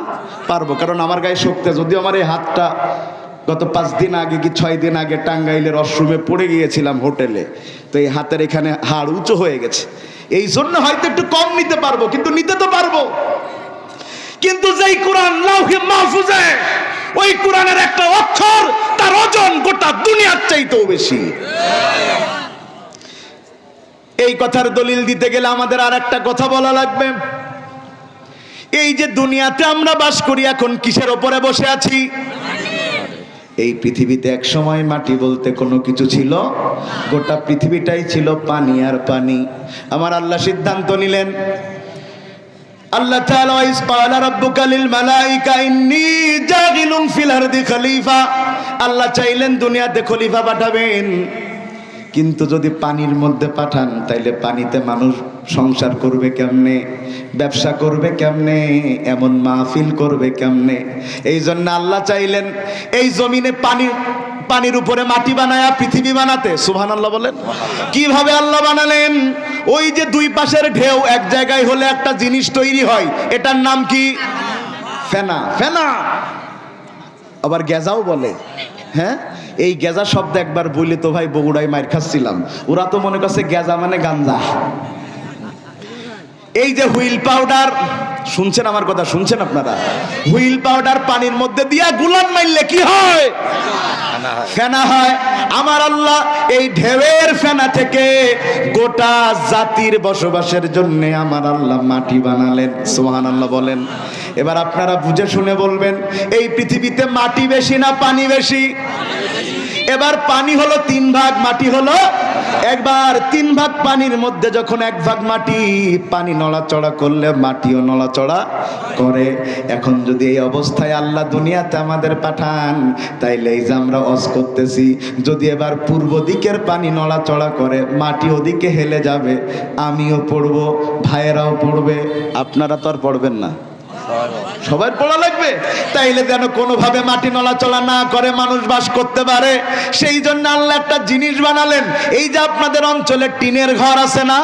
Speaker 1: পারবো, কারণ আমার গায়ে শক্তি। যদিও আমার এই হাতটা গত 5 দিন আগে কি 6 দিন আগে টাঙ্গাইলের ওয়াশরুমে পড়ে গিয়েছিলাম হোটেলে, তো এই হাতের এখানে হাড় উঁচু হয়ে গেছে, এই জন্য হয়তো একটু কম নিতে পারবো, কিন্তু নিতে তো পারবো। কিন্তু যেই কোরআন লাউহে মাহফুজে, ওই কোরআনের একটা অক্ষর তার ওজন গোটা দুনিয়ার চাইতেও বেশি। এই কথার দলিল দিতে গেলে আমাদের আর একটা কথা বলা লাগবে। এই যে দুনিয়াতে আমরা বাস করি, এখন কিসের ওপরে বসে আছি? এই পৃথিবীতে এক সময় মাটি বলতে কোনো কিছু ছিল, গোটা পৃথিবীটাই ছিল পানি আর পানি। আমার আল্লাহ সিদ্ধান্ত নিলেন, আল্লাহ তাআলা ইস ক্বালা রাব্বুকা লিল মালাইকা ইন্নী জাগিলুন ফিল আরদি খলিফা। আল্লাহ চাইলেন দুনিয়াতে খলিফা পাঠাবেন, কিন্তু যদি পানির মধ্যে পাঠান তাইলে পানিতে মানুষ সংসার করবে কেমনে, ব্যবসা করবে কেমনে, এমন মাহফিল করবে কেমনে? এই জন্য আল্লাহ চাইলেন এই জমিনে পানির উপরে মাটি বানায়া পৃথিবী বানাতে। সুবহানাল্লাহ বলেন। কিভাবে আল্লাহ বানালেন? ওই যে দুই পাশের ঢেউ এক জায়গায় হলে একটা জিনিস তৈরি হয়, এটার নাম কি? ফেনা। ফেনা আবার গেজাও বলে। হ্যাঁ, এই গেজা শব্দ একবার বললে তো ভাই বগুড়ায় মার খাচ্ছিলাম, ওরা তো মনে করছে গেজা মানে গাঞ্জা। এই যে হুইল পাউডার, শুনছেন আমার কথা? শুনছেন আপনারা? হুইল পাউডার পানির মধ্যে দিয়া গুলান মারলে কি হয়? ফেনা হয়। আমার আল্লাহ এই ঢেউয়ের ফেনা থেকে গোটা জাতির বসবাসের জন্য আমার আল্লাহ মাটি বানালেন। সুবহানাল্লাহ বলেন। এবার আপনারা বুঝে শুনে বলবেন, এই পৃথিবীতে মাটি বেশি না পানি বেশি? এবার পানি হলো 3 ভাগ, মাটি হলো 1 ভাগ। 3 ভাগ পানির মধ্যে যখন 1 ভাগ মাটি, পানি নড়াচড়া করলে মাটিও নড়াচড়া করে। এখন যদি এই অবস্থায় আল্লাহ দুনিয়াতে আমাদের পাঠান, তাইলে এই যে আমরা ওয়াজ করতেছি, যদি এবার পূর্ব দিকের পানি নড়াচড়া করে, মাটি ওদিকে হেলে যাবে, আমিও পড়বো, ভাইয়েরাও পড়বে, আপনারা তো আর পড়বেন না, সবার পড়া লাগবে। তাইলে যেন কোনোভাবে মাটি নড়াচড়া না করে মানুষ বাস করতে পারে, সেই জন্য আল্লাহ একটা জিনিস বানালেন। এই যে আপনাদের অঞ্চলে টিনের ঘর আছে না,